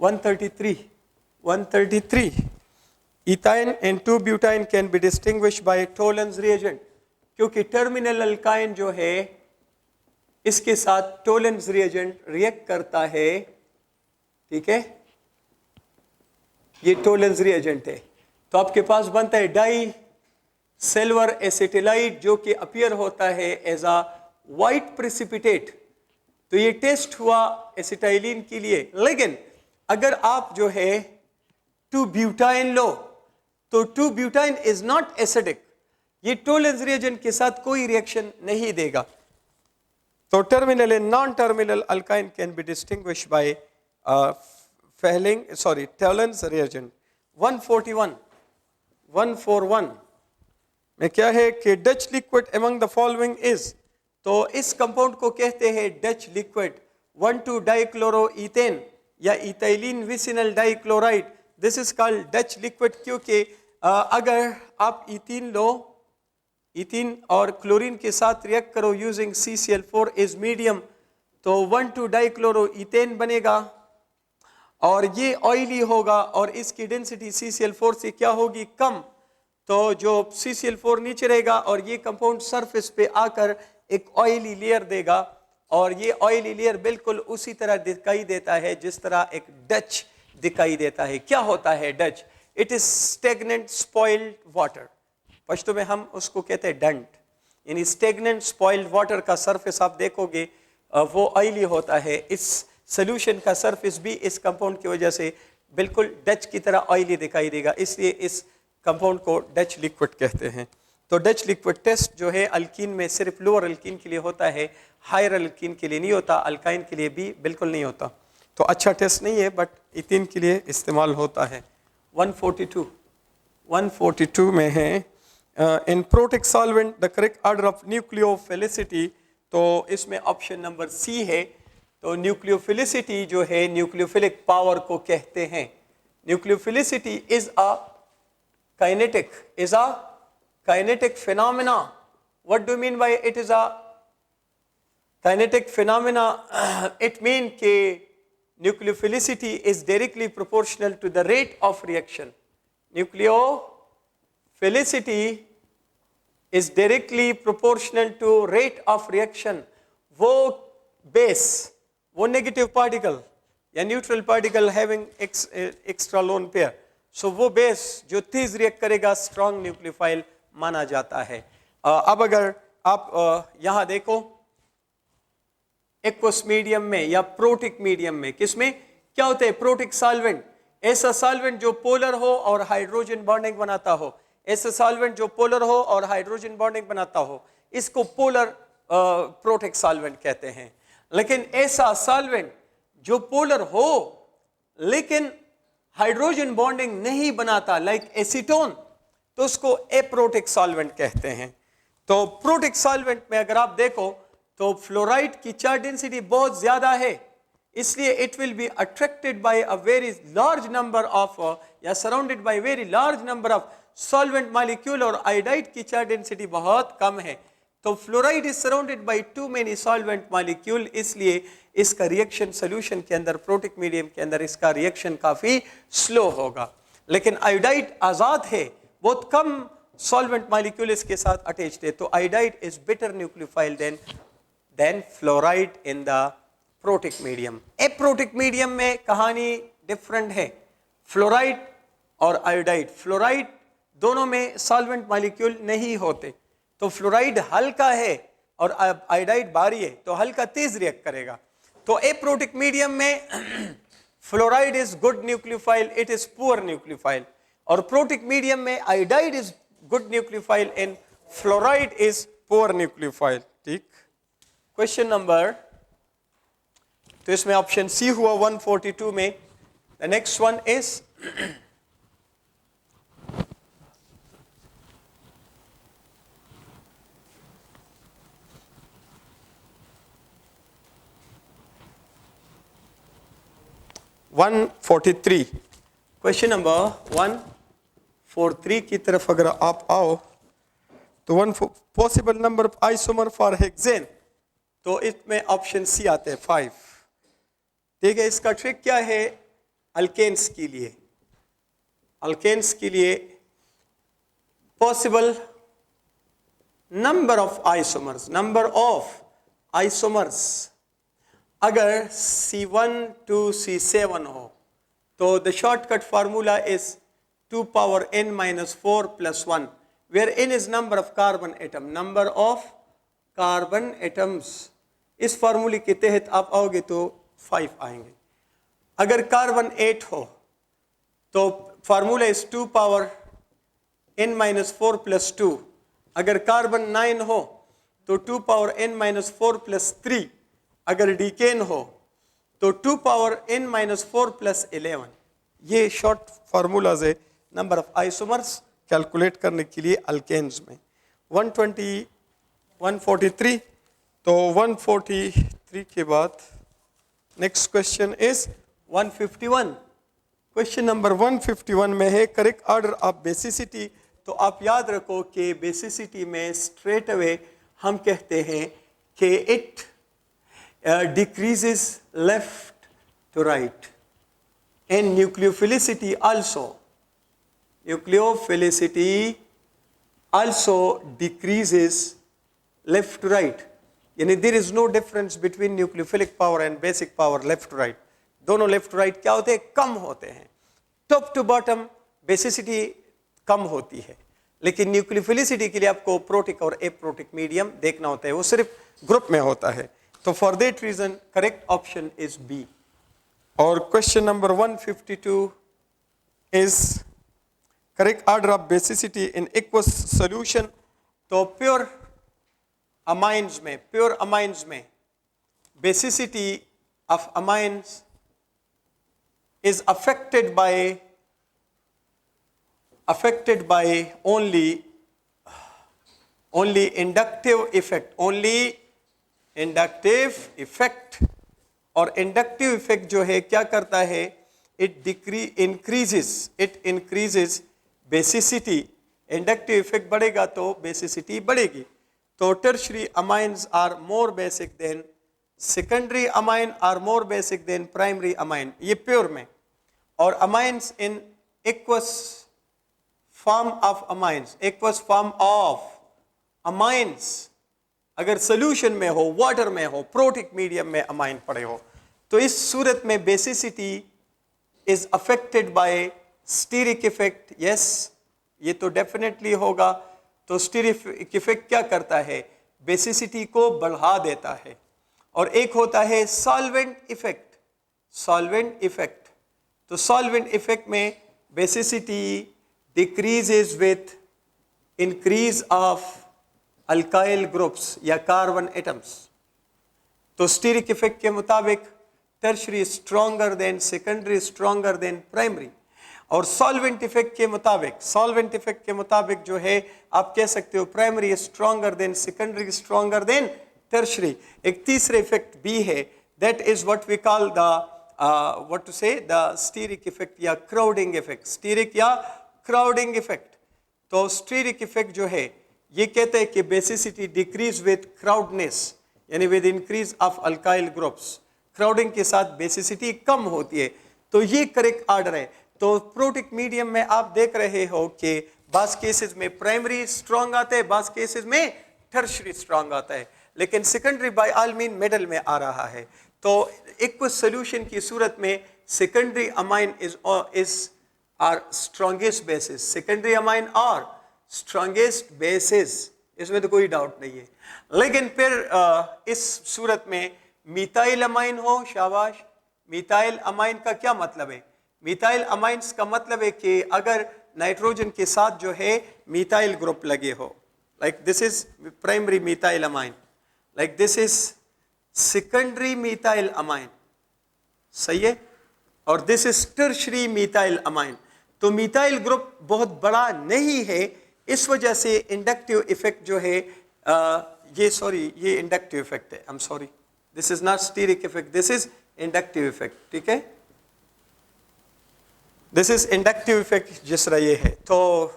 133 ethyne and two butyne can be distinguished by Tollens reagent, क्योंकि टर्मिनल अल्काइन जो है इसके साथ टोलेंस रिएजेंट रिएक्ट करता है, ठीक है, ये टोलेंस रिएजेंट है, तो आपके पास बनता है डाई सिल्वर एसिटिलाइड जो कि अपीयर होता है एज अ वाइट प्रेसिपिटेट। तो ये टेस्ट हुआ एसिटाइलिन के लिए, लेकिन अगर आप जो है 2-ब्यूटाइन लो तो 2-ब्यूटाइन इज नॉट एसिडिक, ये टोलेंस रिएजेंट के साथ कोई रिएक्शन नहीं देगा। तो terminal and non terminal alkyne can be distinguished by Tollens reagent. 141 में क्या है कि Dutch liquid among the following is, तो इस कंपाउंड को कहते हैं डच लिक्विड 1,2-डाइक्लोरोईथेन या ethylene vicinal dichloride. This is called Dutch liquid, क्योंकि अगर आप इथीन लो, इथीन और क्लोरीन के साथ रिएक्ट करो यूजिंग CCl4 इज मीडियम, तो 1,2-डाइक्लोरोईथेन बनेगा और ये ऑयली होगा और इसकी डेंसिटी CCl4 से क्या होगी? कम। तो जो CCl4 नीचे रहेगा और ये कंपाउंड सरफेस पे आकर एक ऑयली लेयर देगा, और ये ऑयली लेयर बिल्कुल उसी तरह दिखाई देता है जिस तरह एक डच दिखाई देता है। क्या होता है Dutch? It is stagnant spoiled water, Pashto में हम उसको कहते हैं डंट, यानी स्टेगनेंट स्पॉइल्ड वाटर का सरफेस आप देखोगे वो ऑयली होता है। इस सोल्यूशन का सरफेस भी इस कंपाउंड की वजह से बिल्कुल डच की तरह ऑयली दिखाई देगा, इसलिए इस कंपाउंड को डच लिक्विड कहते हैं। तो डच लिक्विड टेस्ट जो है अल्कीन में सिर्फ लोअर अल्कीन के लिए होता है, हायर अल्कीन के लिए नहीं होता, अल्काइन के लिए भी बिल्कुल नहीं होता। तो अच्छा टेस्ट नहीं है, बट इथीन के लिए इस्तेमाल होता है। 142 में है in protic solvent the correct order of nucleophilicity, तो इसमें ऑप्शन नंबर सी है। तो न्यूक्लियोफिलिसिटी जो है न्यूक्लियोफिलिक पावर को कहते हैं। Nucleophilicity is a kinetic phenomena. What do you mean by it is a kinetic phenomena? It means कि nucleophilicity is directly proportional to the rate of reaction. Nucleophilicity is directly proportional to rate of reaction. वो base, वो negative particle या neutral particle having extra lone pair, so वो base जो तेज react करेगा strong nucleophile माना जाता है। अब अगर आप यहां देखो एक्वस मीडियम में या प्रोटिक मीडियम में, किसमें क्या होते हैं? प्रोटिक सॉल्वेंट, ऐसा सॉल्वेंट जो पोलर हो और हाइड्रोजन बॉन्डिंग बनाता हो, ऐसा सॉल्वेंट जो पोलर हो और हाइड्रोजन बॉन्डिंग बनाता हो, इसको पोलर प्रोटिक सॉल्वेंट कहते हैं। लेकिन ऐसा सॉल्वेंट जो पोलर हो लेकिन हाइड्रोजन बॉन्डिंग नहीं बनाता, लाइक एसीटोन, तो उसको एप्रोटिक सॉल्वेंट कहते हैं। तो प्रोटिक सॉल्वेंट में अगर आप देखो तो फ्लोराइड की चार्ज डेंसिटी बहुत ज्यादा है, इसलिए it will be attracted by a very large number of या surrounded by very large number of solvent molecule, और आयोडाइड की चार्ज डेंसिटी बहुत कम है। तो fluoride is surrounded by too many solvent molecule, इसलिए इसका रिएक्शन सोल्यूशन के अंदर, प्रोटिक मीडियम के अंदर इसका रिएक्शन काफी स्लो होगा। लेकिन आयोडाइड आजाद है, बहुत कम सॉल्वेंट मॉलिक्यूल इसके साथ अटैच्ड है, तो iodide is better nucleophile than fluoride in the protic medium. Aprotic medium में कहानी डिफरेंट है। फ्लोराइड और आयोडाइड, फ्लोराइड दोनों में सॉल्वेंट मॉलिक्यूल नहीं होते, तो फ्लोराइड हल्का है और आयोडाइड भारी है, तो हल्का तेज रिएक्ट करेगा। तो एप्रोटिक मीडियम में fluoride is good nucleophile, it is poor nucleophile, और प्रोटिक मीडियम में iodide is good nucleophile and fluoride is poor nucleophile. ठीक, क्वेश्चन नंबर, तो इसमें ऑप्शन सी हुआ 142 में। The next one is 143। Question number 143 की तरफ अगर आप आओ तो one possible number of isomer for hexane, तो इसमें ऑप्शन सी आते हैं 5। ठीक है, इसका ट्रिक क्या है? अल्केन्स के लिए, अल्केन्स के लिए possible number of isomers, number of isomers अगर C1 to C7 हो तो the shortcut formula is 2 power n minus 4 plus 1, where n is number of carbon atom, number of carbon atoms। इस फार्मूले के तहत आप आओगे तो 5 आएंगे। अगर कार्बन 8 हो तो formula is 2 power n minus 4 plus 2। अगर कार्बन 9 हो तो 2 power n minus 4 plus 3। अगर डीकेन हो तो 2 power n minus 4 plus 11। ये शॉर्ट फार्मूलाज है नंबर ऑफ आइसोमर्स कैलकुलेट करने के लिए अल्केन्स में। 143, तो 143 के बाद next question is 151। Question number 151 में है करेक्ट ऑर्डर ऑफ बेसिसिटी। तो आप याद रखो कि बेसिसिटी में स्ट्रेट अवे हम कहते हैं कि it decreases left to right, and nucleophilicity also, nucleophilicity also decreases left to right, यानी there is no difference between nucleophilic power and basic power left to right। दोनों left to right क्या होते हैं? कम होते हैं। top to bottom basicity कम होती है, लेकिन न्यूक्लियोफिलिसिटी के लिए आपको प्रोटिक और एप्रोटिक मीडियम देखना होता है, वो सिर्फ ग्रुप में होता है। तो for that reason correct option is B. और question number 152 is correct order of basicity in aqueous solution. तो प्योर अमाइंस में basicity of amines is affected by only inductive effect, only inductive effect। और inductive effect जो है क्या करता है? it increases basicity। inductive effect बढ़ेगा तो basicity बढ़ेगी। तो tertiary amines are more basic than secondary amine are more basic than primary amine, ये प्योर में। और amines in aqueous form of amines अगर सोल्यूशन में हो, वाटर में हो, प्रोटिक मीडियम में अमाइन पड़े हो, तो इस सूरत में basicity is affected by steric effect. Yes, ये तो डेफिनेटली होगा। तो स्टीरिक इफेक्ट क्या करता है? बेसिसिटी को बढ़ा देता है। और एक होता है सॉल्वेंट इफेक्ट। तो सॉल्वेंट इफेक्ट में basicity decreases with increase of alkyl groups या कार्बन एटम्स। तो स्टीरिक इफेक्ट के मुताबिक tertiary stronger than secondary, stronger than primary. और सॉल्वेंट इफेक्ट के मुताबिक जो है आप कह सकते हो primary is stronger than secondary, stronger than tertiary. एक तीसरे इफेक्ट भी है, that is what we call the what to say the steric effect या क्राउडिंग इफेक्ट, स्टीरिक या क्राउडिंग इफेक्ट। तो स्टीरिक इफेक्ट जो है ये कहते हैं कि बेसिसिटी डिक्रीज विद क्राउडनेस, यानी with increase of alkyl groups, crowding के साथ बेसिसिटी कम होती है। तो ये करेक्ट ऑर्डर है। तो प्रोटिक मीडियम में आप देख रहे हो कि बास केसेस में प्राइमरी स्ट्रांग आता है, बास केसेस में टर्शरी स्ट्रांग आता है, लेकिन secondary by all mean middle में आ रहा है। तो एक कुछ सोल्यूशन की सूरत में secondary amine is are strongest bases, secondary amine और स्ट्रॉन्गेस्ट बेसिस, इसमें तो कोई डाउट नहीं है। लेकिन फिर इस सूरत में मिथाइल अमाइन हो, शाबाश, मिथाइल अमाइन का क्या मतलब है? मिथाइल अमाइंस का मतलब है कि अगर नाइट्रोजन के साथ जो है मिथाइल ग्रुप लगे हो, like this is primary methyl amine, like this is secondary methyl amine, सही है, और this is tertiary methyl amine. तो मिथाइल ग्रुप बहुत बड़ा नहीं है, इस वजह से इंडक्टिव इफेक्ट जो है ये इंडक्टिव इफेक्ट है, I am sorry, this is not steric effect, this is inductive effect, ठीक है, दिस इज इंडक्टिव इफेक्ट जिस तरह ये है। तो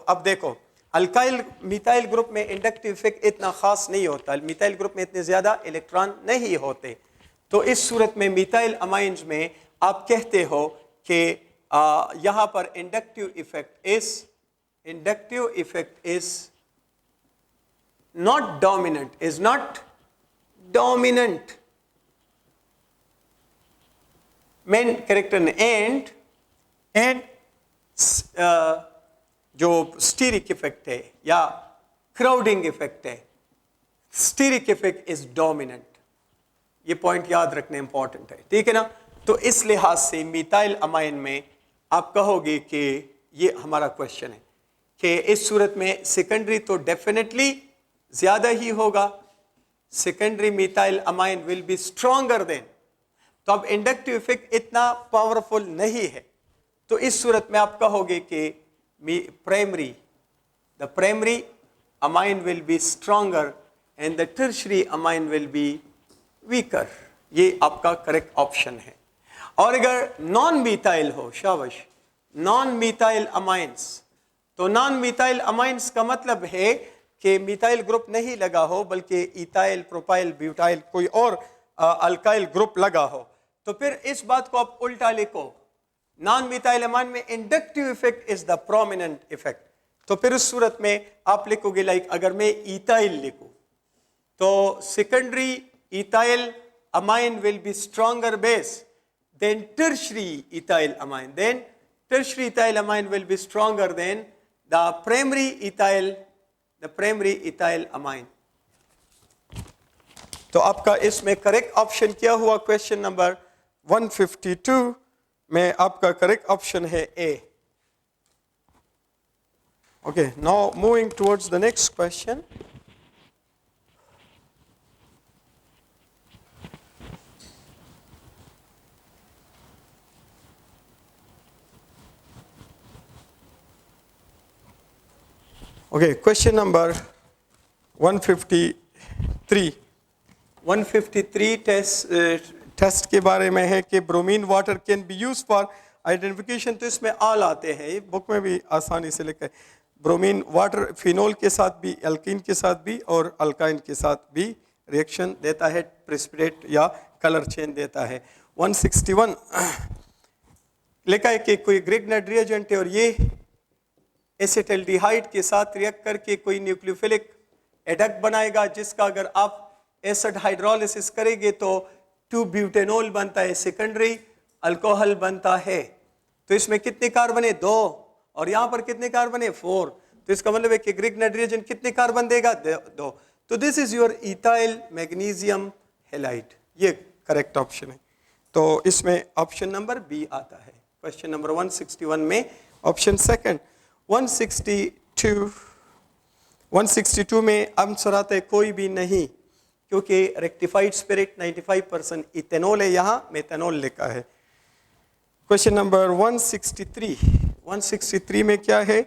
अब देखो अल्काइल मिथाइल ग्रुप में इंडक्टिव इफेक्ट इतना खास नहीं होता, मिथाइल ग्रुप में इतने ज्यादा इलेक्ट्रॉन नहीं होते। तो इस सूरत में मिथाइल अमाइंस में आप कहते हो कि यहां पर inductive effect is not dominant main character and जो स्टीरिक इफेक्ट है या क्राउडिंग इफेक्ट है, स्टीरिक इफेक्ट इज डोमिनेंट। ये पॉइंट याद रखना इंपॉर्टेंट है, ठीक है ना। तो इस लिहाज से मिथाइल अमाइन में आप कहोगे कि ये हमारा क्वेश्चन है कि इस सूरत में सेकेंडरी तो डेफिनेटली ज्यादा ही होगा, secondary methyl amine will be stronger then, तो अब इंडक्टिव इफेक्ट इतना पावरफुल नहीं है। तो इस सूरत में आप कहोगे कि the primary amine will be stronger and the tertiary amine will be weaker। ये आपका करेक्ट ऑप्शन है। और अगर नॉन मिथाइल हो, शाबाश, नॉन मिथाइल अमाइंस, तो नॉन मिथाइल अमाइंस का मतलब है कि मिथाइल ग्रुप नहीं लगा हो बल्कि इथाइल, प्रोपाइल, ब्यूटाइल कोई और अल्काइल ग्रुप लगा हो, तो फिर इस बात को आप उल्टा लिखो, नॉन मिथाइल अमाइन में inductive effect is the prominent effect. तो फिर उस सूरत में आप लिखोगे लाइक अगर मैं इथाइल लिखूं तो secondary ethyl amine will be stronger base than tertiary ethyl amine, then tertiary ethyl amine will be stronger than the primary ethyl amine. तो आपका इसमें करेक्ट ऑप्शन क्या हुआ? क्वेश्चन नंबर 152 में आपका करेक्ट ऑप्शन है A. Okay, now moving towards the next question. Okay, question number 153 test के बारे में है कि bromine water can be use for identification. तो इसमें ऑल आते हैं, बुक में भी आसानी से लिखा है, ब्रोमीन वाटर फिनोल के साथ भी, एल्कीन के साथ भी और अल्काइन के साथ भी रिएक्शन देता है, प्रेसिपिटेट या कलर चेंज देता है। 161 लिखा है कि कोई ग्रिग्नेट रिएजेंट है और ये एसिटल्डिहाइड के साथ रिएक्ट करके कोई न्यूक्लियोफिलिक एडक्ट बनाएगा, जिसका अगर आप एसिड हाइड्रोलिसिस करेंगे तो 2 ब्यूटेनॉल बनता है, सेकेंडरी अल्कोहल बनता है। तो इसमें कितने कार्बन है? 2, और यहां पर कितने कार्बन है? 4। तो इसका मतलब है कि ग्रिग्नेट रिएजेंट कितने कार्बन देगा? 2। तो this is your ethyl magnesium halide, ये करेक्ट ऑप्शन है। तो इसमें ऑप्शन नंबर बी आता है क्वेश्चन नंबर 161 में, ऑप्शन सेकंड। 162 में आंसर आता है कोई भी नहीं, क्योंकि रेक्टिफाइड स्पिरिट 95% इथेनॉल है, यहाँ मेथनॉल लिखा है। क्वेश्चन नंबर 163 163 में क्या है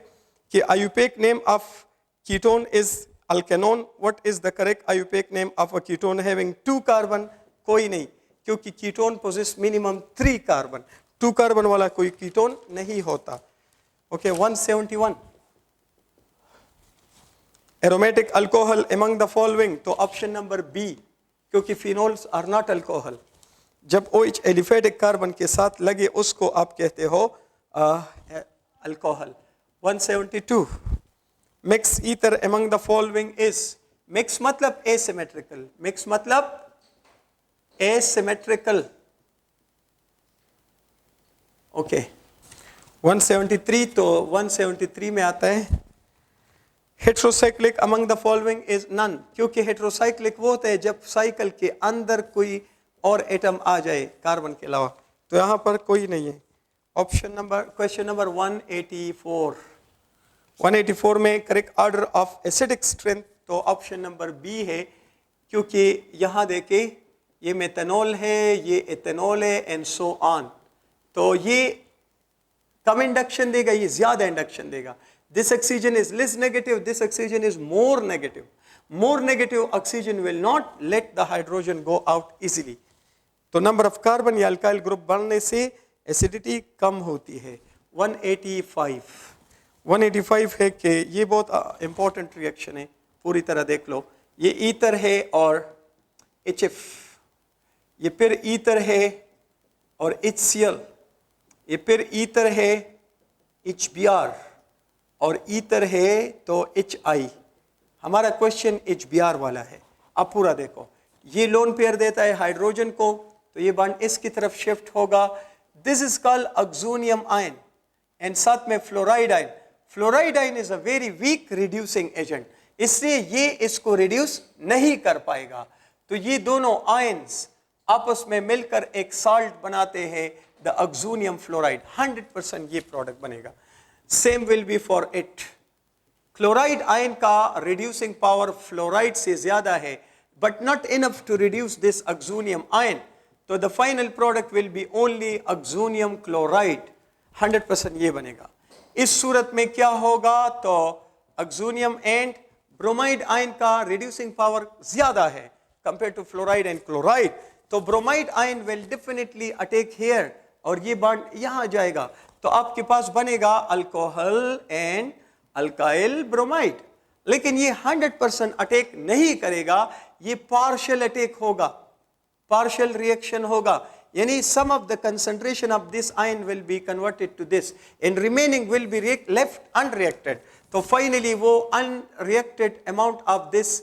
कि IUPAC name of ketone is alkanone. What is the correct IUPAC name of a ketone having 2 carbon? कोई नहीं, क्योंकि ketone possess minimum 3 carbon. 2 carbon वाला कोई कीटोन नहीं होता. Okay 171 aromatic alcohol among the following. तो ऑप्शन नंबर बी, क्योंकि phenols are not alcohol. जब OH एलिफेटिक कार्बन के साथ लगे उसको आप कहते हो alcohol. 172 mix ether among the following is. Mix मतलब एसिमेट्रिकल. मिक्स मतलब एसिमेट्रिकल. ओके 173. तो 173 में आता है heterocyclic among the following is none. क्योंकि हेट्रोसाइक्लिक वो होता है जब साइकिल के अंदर कोई और एटम आ जाए कार्बन के अलावा. तो यहां पर कोई नहीं है. ऑप्शन नंबर क्वेश्चन नंबर 184 में correct order of acidic strength. तो ऑप्शन नंबर बी है, क्योंकि यहां देखे ये मेथनॉल है, ये एथेनॉल है एंड सो ऑन. तो ये कम इंडक्शन देगा, ये ज्यादा इंडक्शन देगा. This oxygen is less negative, this oxygen is more negative. More negative oxygen will not let the hydrogen go out easily. तो नंबर ऑफ कार्बन या अल्काइल ग्रुप बढ़ने से एसिडिटी कम होती है. 185 है कि ये बहुत इंपॉर्टेंट रिएक्शन है, पूरी तरह देख लो. ये ईथर है और HF, ये फिर ईथर है और HCl, ये फिर ईथर है HBr और ईथर है तो HI. हमारा क्वेश्चन HBr वाला है. अब पूरा देखो, ये लोन पेयर देता है हाइड्रोजन को, तो ये बॉन्ड इसकी तरफ शिफ्ट होगा. This is called oxonium ion and साथ में fluoride ion. Fluoride ion is a very weak reducing agent, इसलिए ये इसको रिड्यूस नहीं कर पाएगा. तो ये दोनों आयन्स आपस में मिलकर एक साल्ट बनाते हैं, द ऑक्सोनियम फ्लोराइड. 100% ये प्रोडक्ट बनेगा. Same will be for it. Chloride ion का रिड्यूसिंग पावर फ्लोराइड से ज्यादा है, but not enough to reduce this oxonium ion. तो the final product will be only oxonium chloride. 100% ये बनेगा. इस सूरत में क्या होगा, तो ऑक्सोनियम एंड ब्रोमाइड आयन का रिड्यूसिंग पावर ज्यादा है compare to fluoride and chloride. तो bromide ion will definitely attack here और ये बॉन्ड यहां जाएगा. तो आपके पास बनेगा अल्कोहल एंड अल्काइल ब्रोमाइड. लेकिन ये 100% अटैक नहीं करेगा, ये पार्शियल अटैक होगा, पार्शियल रिएक्शन होगा. यानी some of the concentration of this ion will be converted to this and remaining will be left unreacted. तो फाइनली वो unreacted amount of this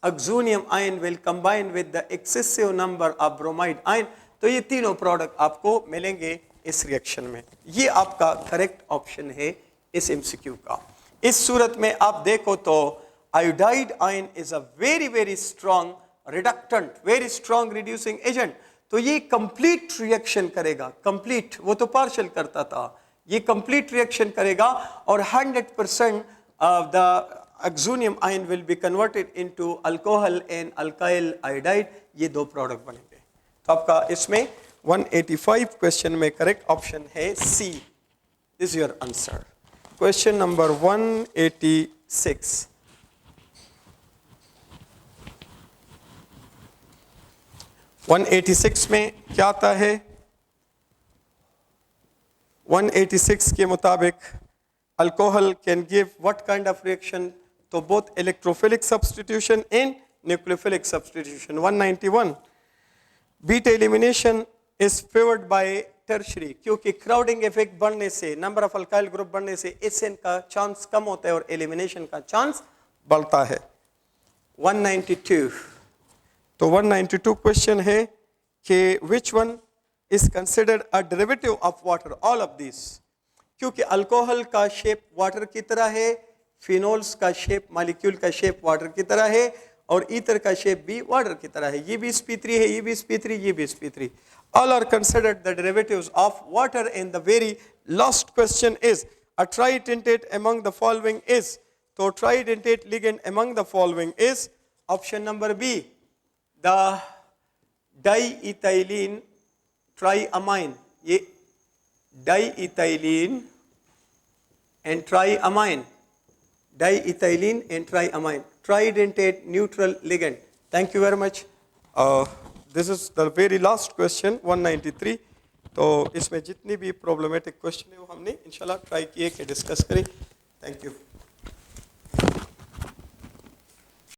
oxonium ion will combine with the excessive number of bromide ion. तो ये तीनों product आपको मिलेंगे इस reaction में. ये आपका करेक्ट ऑप्शन है इस एमसीक्यू का. इस सूरत में आप देखो तो iodide ion is a very very strong reductant, very strong reducing agent. तो ये कंप्लीट रिएक्शन करेगा. कंप्लीट, वो तो पार्शियल करता था, ये कंप्लीट रिएक्शन करेगा और 100% of the oxonium ion will be converted into alcohol and alkyl iodide. ये दो प्रोडक्ट बनेंगे. तो आपका इसमें 185 क्वेश्चन में करेक्ट ऑप्शन है C. This your answer. Question number 186. में क्या आता है? 186 के मुताबिक alcohol can give what kind of reaction? तो both electrophilic substitution and nucleophilic substitution. 191 beta elimination is favoured by tertiary, क्योंकि क्राउडिंग इफेक्ट बढ़ने से, नंबर ऑफ अल्काइल ग्रुप बढ़ने से एसएन का चांस कम होता है और एलिमिनेशन का चांस बढ़ता है. 192. तो 192 क्वेश्चन है कि विच one is considered a derivative of water? All of this. क्योंकि अल्कोहल का शेप वाटर की तरह है, फिनोल्स का शेप, मॉलिक्यूल का शेप वाटर की तरह है और ईथर का शेप भी वाटर की तरह है. ये भी sp3 है, ये भी sp3, ये भी sp3. All are considered the derivatives of water. And the very last question is a tridentate among the following is. So tridentate ligand among the following is option number B, the diethylene triamine. ये diethylene and triamine, diethylene and triamine, tridentate neutral ligand. Thank you very much. This is the very last question 193. तो इसमें जितनी भी problematic question है वो हमने इंशाल्लाह try किए कि डिस्कस करें. Thank you.